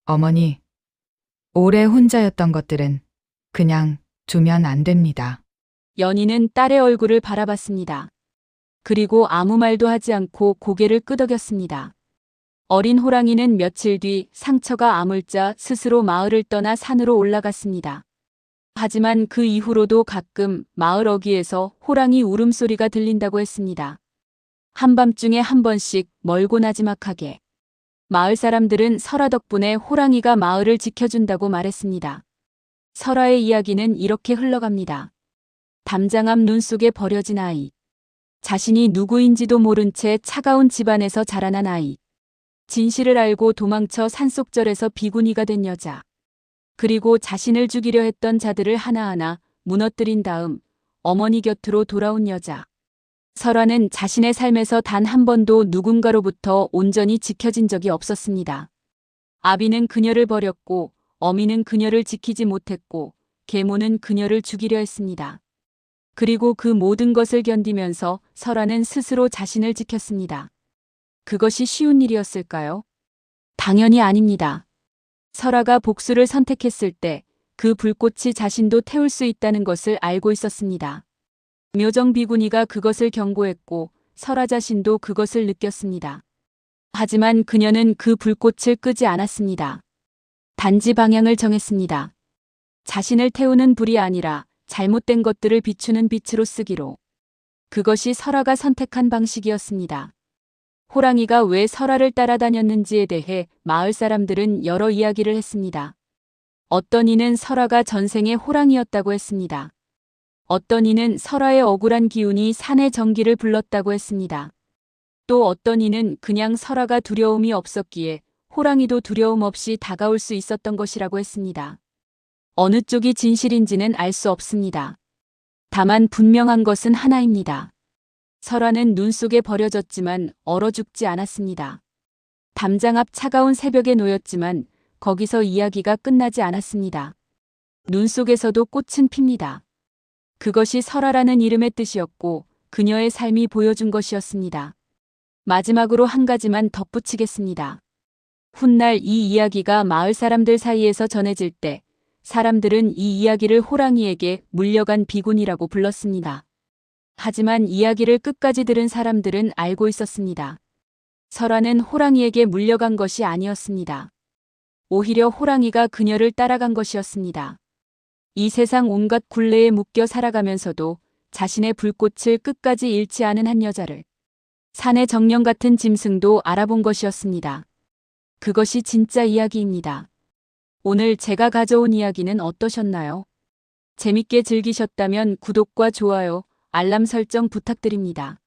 어머니, 오래 혼자였던 것들은 그냥 두면 안 됩니다. 연희는 딸의 얼굴을 바라봤습니다. 그리고 아무 말도 하지 않고 고개를 끄덕였습니다. 어린 호랑이는 며칠 뒤 상처가 아물자 스스로 마을을 떠나 산으로 올라갔습니다. 하지만 그 이후로도 가끔 마을 어귀에서 호랑이 울음소리가 들린다고 했습니다. 한밤중에 한 번씩 멀고 나지막하게. 마을 사람들은 설아 덕분에 호랑이가 마을을 지켜준다고 말했습니다. 설아의 이야기는 이렇게 흘러갑니다. 담장 앞 눈 속에 버려진 아이. 자신이 누구인지도 모른 채 차가운 집안에서 자라난 아이. 진실을 알고 도망쳐 산속절에서 비구니가 된 여자. 그리고 자신을 죽이려 했던 자들을 하나하나 무너뜨린 다음 어머니 곁으로 돌아온 여자. 설아는 자신의 삶에서 단 한 번도 누군가로부터 온전히 지켜진 적이 없었습니다. 아비는 그녀를 버렸고 어미는 그녀를 지키지 못했고 계모는 그녀를 죽이려 했습니다. 그리고 그 모든 것을 견디면서 설아는 스스로 자신을 지켰습니다. 그것이 쉬운 일이었을까요? 당연히 아닙니다. 설아가 복수를 선택했을 때 그 불꽃이 자신도 태울 수 있다는 것을 알고 있었습니다. 묘정 비구니가 그것을 경고했고 설아 자신도 그것을 느꼈습니다. 하지만 그녀는 그 불꽃을 끄지 않았습니다. 단지 방향을 정했습니다. 자신을 태우는 불이 아니라 잘못된 것들을 비추는 빛으로 쓰기로. 그것이 설아가 선택한 방식이었습니다. 호랑이가 왜 설아를 따라다녔는지에 대해 마을 사람들은 여러 이야기를 했습니다. 어떤 이는 설아가 전생에 호랑이였다고 했습니다. 어떤 이는 설아의 억울한 기운이 산의 정기를 불렀다고 했습니다. 또 어떤 이는 그냥 설아가 두려움이 없었기에 호랑이도 두려움 없이 다가올 수 있었던 것이라고 했습니다. 어느 쪽이 진실인지는 알 수 없습니다. 다만 분명한 것은 하나입니다. 설아는 눈 속에 버려졌지만 얼어 죽지 않았습니다. 담장 앞 차가운 새벽에 놓였지만 거기서 이야기가 끝나지 않았습니다. 눈 속에서도 꽃은 핍니다. 그것이 설아라는 이름의 뜻이었고 그녀의 삶이 보여준 것이었습니다. 마지막으로 한 가지만 덧붙이겠습니다. 훗날 이 이야기가 마을 사람들 사이에서 전해질 때 사람들은 이 이야기를 호랑이에게 물려간 비군이라고 불렀습니다. 하지만 이야기를 끝까지 들은 사람들은 알고 있었습니다. 설아는 호랑이에게 물려간 것이 아니었습니다. 오히려 호랑이가 그녀를 따라간 것이었습니다. 이 세상 온갖 굴레에 묶여 살아가면서도 자신의 불꽃을 끝까지 잃지 않은 한 여자를 산의 정령 같은 짐승도 알아본 것이었습니다. 그것이 진짜 이야기입니다. 오늘 제가 가져온 이야기는 어떠셨나요? 재밌게 즐기셨다면 구독과 좋아요, 알람 설정 부탁드립니다.